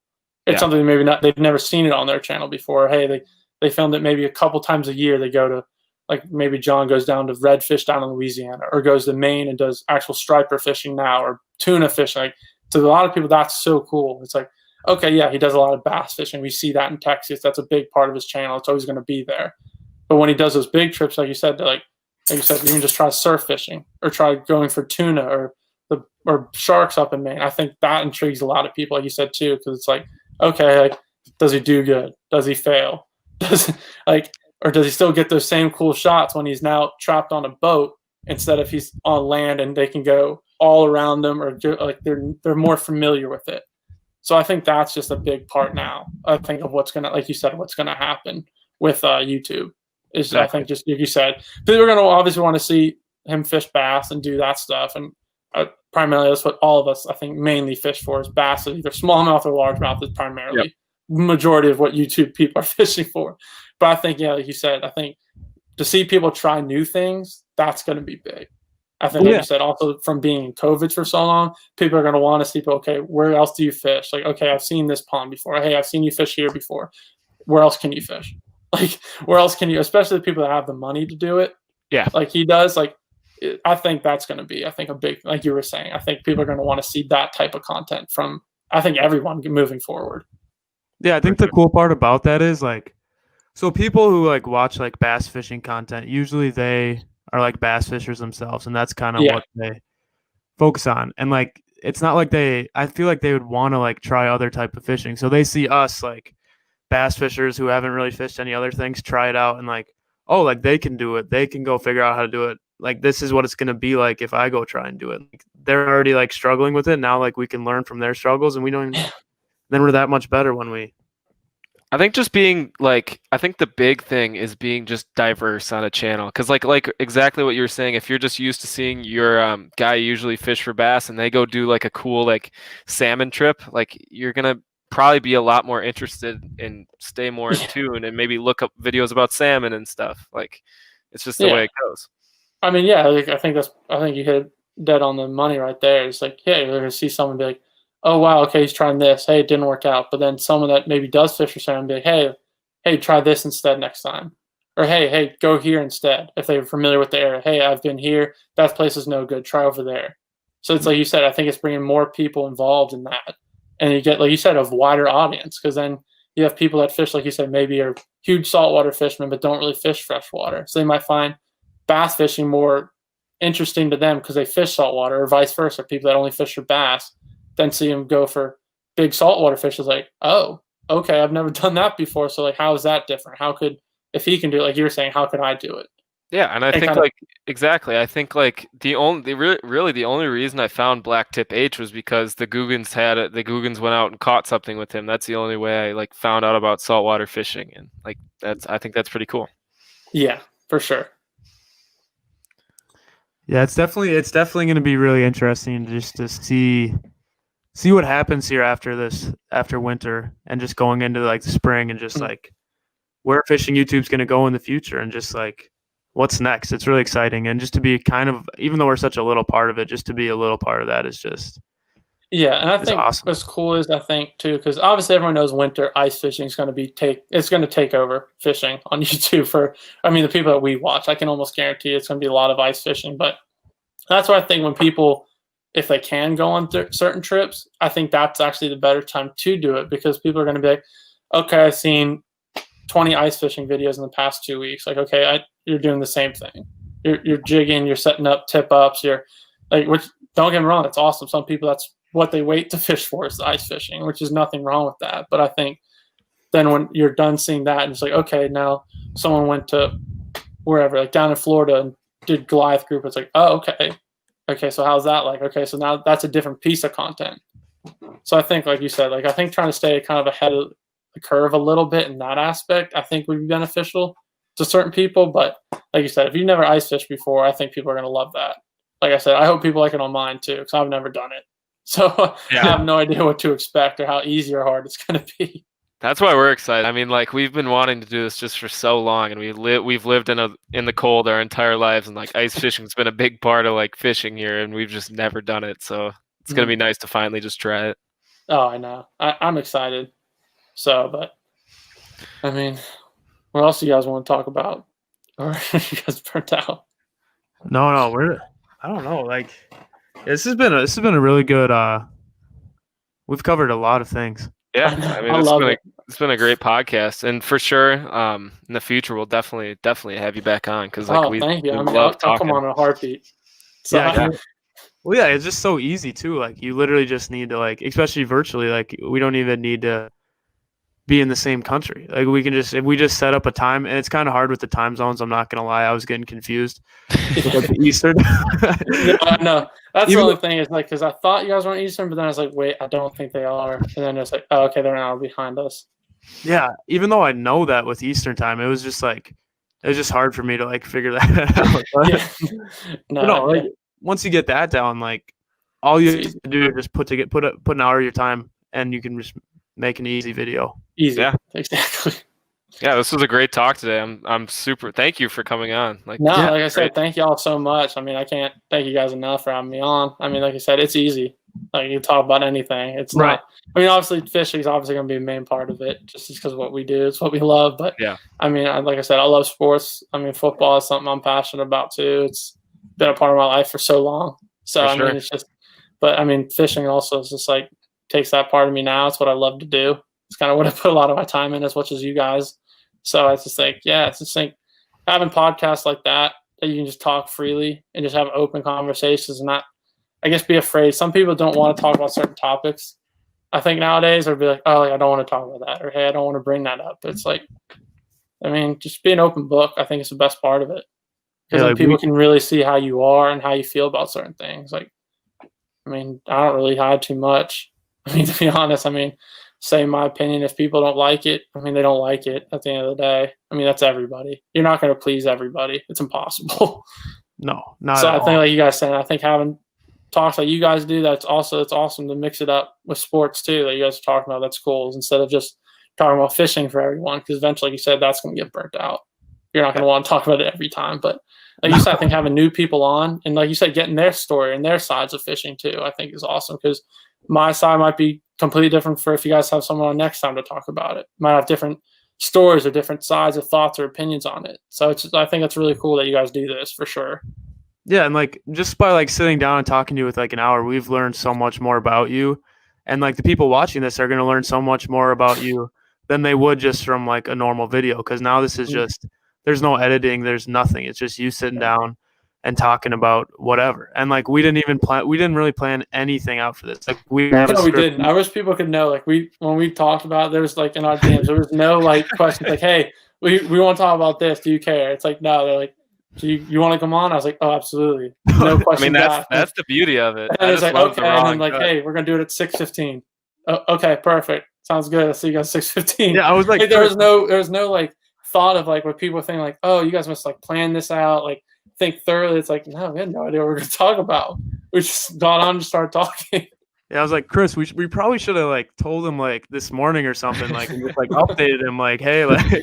It's something maybe not they've never seen it on their channel before. Hey, they filmed it maybe a couple times a year. They go to like maybe John goes down to redfish down in Louisiana or goes to Maine and does actual striper fishing now or tuna fishing. Like to a lot of people, that's so cool. It's like, okay, yeah, he does a lot of bass fishing. We see that in Texas. That's a big part of his channel. It's always going to be there. But when he does those big trips, like you said, to like you said, you can just try surf fishing or try going for tuna or sharks up in Maine. I think that intrigues a lot of people, like you said too, because it's like, okay, like does he do good? Does he fail? Or does he still get those same cool shots when he's now trapped on a boat instead of he's on land and they can go all around them or like they're more familiar with it. So I think that's just a big part now. I think of what's gonna, like you said, what's gonna happen with YouTube is exactly. I think just like you said, people are gonna obviously want to see him fish bass and do that stuff, and primarily that's what all of us I think mainly fish for is bass, either smallmouth or largemouth is primarily majority of what YouTube people are fishing for. But I think like you said, I think to see people try new things, that's going to be big. I think, like you said, also from being in COVID for so long, people are going to want to see, okay, where else do you fish? Like, okay, I've seen this pond before. Hey, I've seen you fish here before. Where else can you fish? Like, where else can you, especially the people that have the money to do it. Yeah. Like he does. Like, I think that's going to be, I think a big, like you were saying, I think people are going to want to see that type of content from, I think everyone moving forward. Yeah. I think the cool part about that is like, so people who like watch like bass fishing content, usually they are like bass fishers themselves, and that's kind of what they focus on. And like it's not like I feel like they would want to like try other type of fishing. So they see us like bass fishers who haven't really fished any other things, try it out and like, oh, like they can do it. They can go figure out how to do it. Like this is what it's gonna be like if I go try and do it. Like, they're already like struggling with it. Now like we can learn from their struggles, and we don't even, then we're that much better when we. I think just being like, I think the big thing is being just diverse on a channel. Cause like exactly what you were saying, if you're just used to seeing your guy usually fish for bass and they go do like a cool like salmon trip, like you're going to probably be a lot more interested and stay more in tune and maybe look up videos about salmon and stuff. Like it's just the way it goes. I mean, yeah, like, I think you hit dead on the money right there. It's like, yeah, you're going to see someone be like, oh wow, okay, he's trying this. Hey, it didn't work out. But then someone that maybe does fish for salmon be like, hey, try this instead next time. Or hey, go here instead. If they're familiar with the area, hey, I've been here. That place is no good. Try over there. So it's like you said, I think it's bringing more people involved in that. And you get, like you said, a wider audience, because then you have people that fish, like you said, maybe are huge saltwater fishermen but don't really fish freshwater. So they might find bass fishing more interesting to them because they fish saltwater, or vice versa. People that only fish for bass then see them go for big saltwater fish is like, oh, okay, I've never done that before. So like, how is that different? How could, if he can do it, like you were saying, how could I do it? Yeah, and I think kinda, like exactly. I think like really the only reason I found Blacktip H was because the Googans went out and caught something with him. That's the only way I like found out about saltwater fishing, and like I think that's pretty cool. yeah, for sure. Yeah, it's definitely going to be really interesting just to see what happens here after winter, and just going into like the spring, and just like where fishing YouTube's going to go in the future, and just like what's next. It's really exciting, and just to be kind of, even though we're such a little part of it, just to be a little part of that is just and I think awesome. what's cool is, I think too, because obviously everyone knows winter ice fishing is going to be it's going to take over fishing on YouTube for, I mean, the people that we watch. I can almost guarantee it's going to be a lot of ice fishing. But that's why I think when people, if they can go on certain trips, I think that's actually the better time to do it, because people are going to be like, okay, I've seen 20 ice fishing videos in the past 2 weeks. Like, okay, you're doing the same thing. You're jigging, you're setting up tip ups, you're like, which, don't get me wrong, it's awesome. Some people, that's what they wait to fish for, is the ice fishing, which is nothing wrong with that. But I think then when you're done seeing that, and it's like, okay, now someone went to wherever, like down in Florida, and did Goliath group, it's like, oh, okay, so how's that like? Okay, so now that's a different piece of content. So I think, like you said, like I think trying to stay kind of ahead of the curve a little bit in that aspect, I think would be beneficial to certain people. But like you said, if you've never ice fished before, I think people are going to love that. Like I said, I hope people like it on mine too, because I've never done it. So I have no idea what to expect or how easy or hard it's going to be. That's why we're excited. I mean, like we've been wanting to do this just for so long, and we've lived in the cold our entire lives, and like ice fishing's been a big part of like fishing here, and we've just never done it. So it's gonna be nice to finally just try it. Oh, I know. I'm excited. So, but I mean, what else do you guys want to talk about? Or are you guys burnt out? No, I don't know. Like, this has been a really good. We've covered a lot of things. Yeah, I mean, it's been a great podcast, and for sure, in the future we'll definitely have you back on, because like thank you. I mean, love I'll come on in a heartbeat. So, yeah. Well, yeah, it's just so easy too. Like you literally just need to, like, especially virtually, like we don't even need to be in the same country. Like we can just, if we just set up a time, and it's kind of hard with the time zones. I'm not gonna lie, I was getting confused with Eastern. Yeah, no, that's the only thing is like, because I thought you guys were on Eastern, but then I was like, wait, I don't think they are. And then it's like, oh, okay, they're an hour behind us. Yeah, even though I know that with Eastern time, it was just hard for me to like figure that out. But, like once you get that down, like all you have to do is just put an hour of your time, and you can just make an easy video. Easy. Yeah, exactly. Yeah, this was a great talk today. I'm super. Thank you for coming on. Like I said, thank y'all so much. I mean, I can't thank you guys enough for having me on. I mean, like I said, it's easy. Like you talk about anything. It's right. Not. I mean, obviously, fishing is obviously going to be a main part of it, just because of what we do. It's what we love. But yeah, I mean, like I said, I love sports. I mean, football is something I'm passionate about too. It's been a part of my life for so long. So I mean, it's just. But I mean, fishing also is just like takes that part of me now. It's what I love to do. It's kind of what I put a lot of my time in, as much as you guys. So it's just like, yeah, it's just like having podcasts like that you can just talk freely and just have open conversations and not, I guess, be afraid. Some people don't want to talk about certain topics. I think nowadays they'll be like, oh, I don't want to talk about that, or hey, I don't want to bring that up. But it's like, I mean, just be an open book. I think it's the best part of it, because like people can really see how you are and how you feel about certain things. Like, I mean, I don't really hide too much. I mean, to be honest, I mean, say my opinion. If people don't like it, I mean, they don't like it at the end of the day. I mean, that's everybody. You're not going to please everybody. It's impossible. No, not so at I all. think, like you guys said, I think having talks like you guys do, it's awesome to mix it up with sports too, that you guys are talking about. That's cool, instead of just talking about fishing for everyone, because eventually, like you said, that's going to get burnt out. You're not going to want to talk about it every time. But like you said, I think having new people on, and like you said, getting their story and their sides of fishing too, I think is awesome, because my side might be completely different for if you guys have someone on next time to talk about it. Might have different stories or different sides of thoughts or opinions on it. So I think it's really cool that you guys do this for sure. Yeah, and like just by like sitting down and talking to you with like an hour, we've learned so much more about you. And like the people watching this are going to learn so much more about you than they would just from like a normal video, because now this is just, there's no editing, there's nothing. It's just you sitting down and talking about whatever. And like we didn't really plan anything out for this. Like we didn't have a No, we script. didn't. I wish people could know. Like when we talked about it, there was like in our DMs, there was no like questions like, "Hey, we want to talk about this. Do you care?" It's like, no. They're like, "Do you want to come on?" I was like, "Oh, absolutely." No question. I mean, that's the beauty of it. And it's like, okay, and then like, "Hey, we're gonna do it at 6:15." Okay, perfect. Sounds good. I'll see you guys 6:15. Yeah, I was like there was no like thought of like what people think like, "Oh, you guys must like plan this out, like think thoroughly." It's like, no, we had no idea what we're gonna talk about. We just got on and started talking. Yeah, I was like, Chris, we probably should have like told him like this morning or something, like, and just like updated him like, hey, like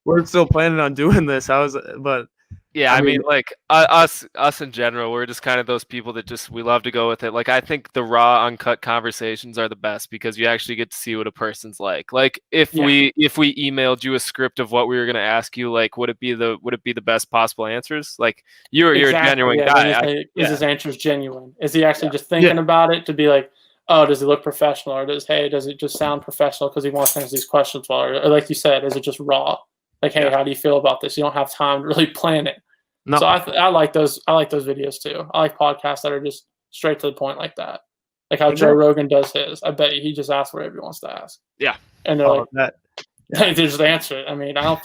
we're still planning on doing this. But yeah, I mean, like us in general, we're just kind of those people that just we love to go with it. Like I think the raw, uncut conversations are the best because you actually get to see what a person's like. Like if we emailed you a script of what we were gonna ask you, like would it be the best possible answers? Like you're a genuine guy. Is his answers genuine? Is he actually just thinking about it to be like, oh, does it look professional, or does it just sound professional because he wants to answer these questions well, or like you said, is it just raw? Like, hey, how do you feel about this? You don't have time to really plan it. No. So I like those. I like those videos too. I like podcasts that are just straight to the point like that. Like how Joe Rogan does his. I bet he just asks whatever he wants to ask. Yeah. And they're they just answer it. I mean, I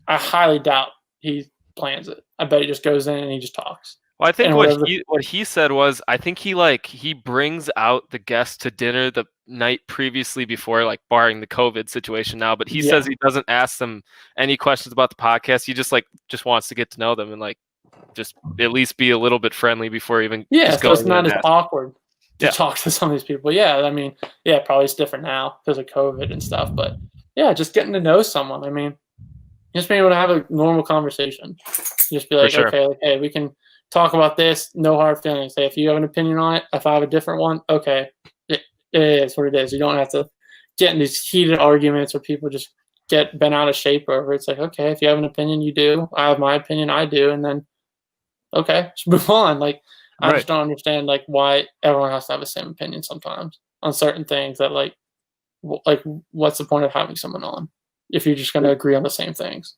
highly doubt he plans it. I bet he just goes in and he just talks. Well, I think what he said was, I think he brings out the guests to dinner the night previously before, like barring the COVID situation now. But he says he doesn't ask them any questions about the podcast. He just wants to get to know them and like just at least be a little bit friendly before even. Yeah, so it's not as awkward to talk to some of these people. Yeah, I mean, probably it's different now because of COVID and stuff. But yeah, just getting to know someone. I mean, just being able to have a normal conversation. Just be like, okay, like, hey, we can talk about this, no hard feelings. Hey, if you have an opinion on it, if I have a different one, okay, it is what it is. You don't have to get in these heated arguments where people just get bent out of shape over. It's like, okay, if you have an opinion, you do. I have my opinion, I do, and then okay, just move on. Like I just don't understand like why everyone has to have the same opinion sometimes on certain things. That like what's the point of having someone on if you're just going to agree on the same things?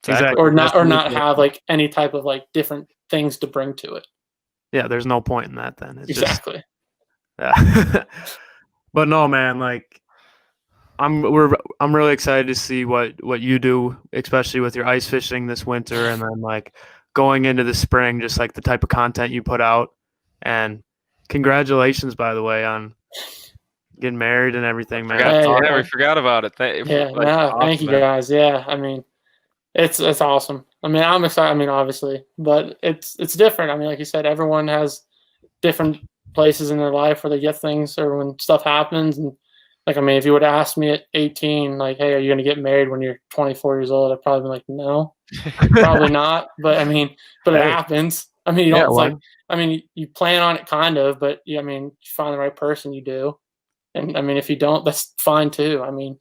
Exactly. Or not have like any type of like different things to bring to it. Yeah, there's no point in that then. It's exactly. But no, man, like I'm really excited to see what you do, especially with your ice fishing this winter, and then like going into the spring, just like the type of content you put out. And congratulations, by the way, on getting married and everything, man. We forgot about it. Thank you guys. Yeah, I mean, it's awesome. I mean, I'm excited. I mean, obviously, but it's different. I mean, like you said, everyone has different places in their life where they get things or when stuff happens. And like, I mean, if you would have asked me at 18, like, hey, are you going to get married when you're 24 years old? I'd probably be like, no, probably not. But I mean, it happens. I mean, you don't. Like, I mean, you plan on it kind of, but I mean, you find the right person, you do. And I mean, if you don't, that's fine too. I mean,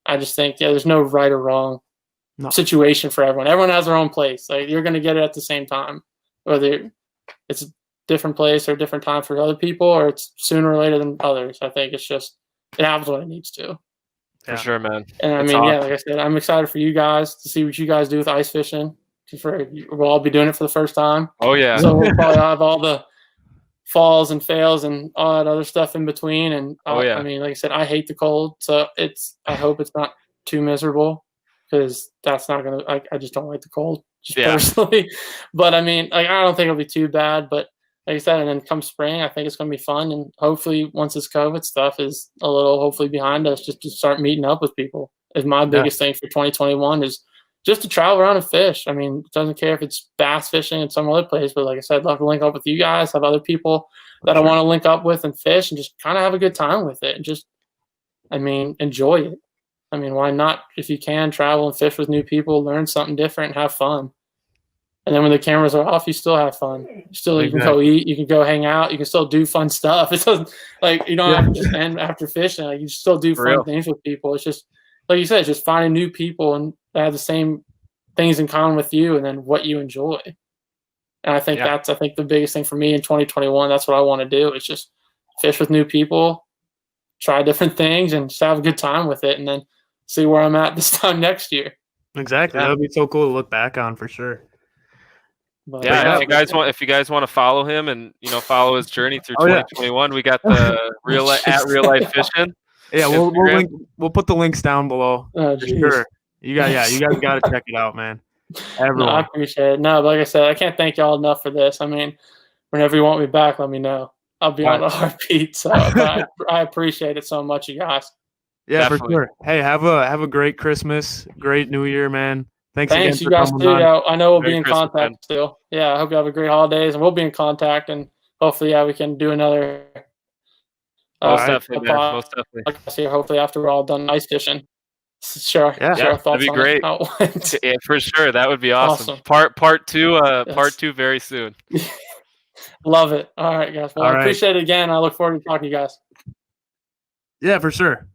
I just think, there's no right or wrong situation for everyone. Everyone has their own place. Like you're going to get it at the same time, whether it's a different place or a different time for other people, or it's sooner or later than others. I think it's just, it happens when it needs to. For sure, man. And I mean, like I said, I'm excited for you guys to see what you guys do with ice fishing. We'll all be doing it for the first time. Oh yeah. So we'll probably have all the falls and fails and all that other stuff in between. And I mean, like I said, I hate the cold, so I hope it's not too miserable, because that's not gonna. I just don't like the cold, just personally. But I mean, like I don't think it'll be too bad. But like I said, and then come spring, I think it's gonna be fun. And hopefully, once this COVID stuff is a little hopefully behind us, just to start meeting up with people is my biggest thing for 2021 is just to travel around and fish. I mean, it doesn't care if it's bass fishing in some other place, but like I said, I'd love to link up with you guys, have other people that I want to link up with and fish, and just kind of have a good time with it and just, I mean, enjoy it. I mean, why not? If you can, travel and fish with new people, learn something different, and have fun. And then when the cameras are off, you still have fun. You can go eat, you can go hang out, you can still do fun stuff. It doesn't like you don't have to just end after fishing. Like, you still do fun things with people. It's just like you said, it's just finding new people and that have the same things in common with you, and then what you enjoy. And I think that's the biggest thing for me in 2021. That's what I want to do. Is just fish with new people, try different things, and just have a good time with it, and then see where I'm at this time next year. Exactly. That would be so cool to look back on for sure. But if you guys want to follow him and follow his journey through 2021, we got the real life fishing. Yeah, we'll put the links down below. For sure. You guys got to check it out, man. Everyone. No, I appreciate it. No, but like I said, I can't thank y'all enough for this. I mean, whenever you want me back, let me know. I'll be on a heartbeat. So I appreciate it so much, you guys. Yeah, definitely. For sure. Hey, have a great Christmas, great New Year, man. Thanks again you guys too. Yeah, I know we'll be in contact still. Yeah, I hope you have a great holidays, and we'll be in contact, and hopefully, we can do another. Most definitely. Like I say, hopefully after we're all done ice fishing. Share our thoughts. That'd be great. Yeah, for sure. That would be awesome. Part two very soon. Love it. All right, guys. Well, I appreciate it again. I look forward to talking to you guys. Yeah, for sure.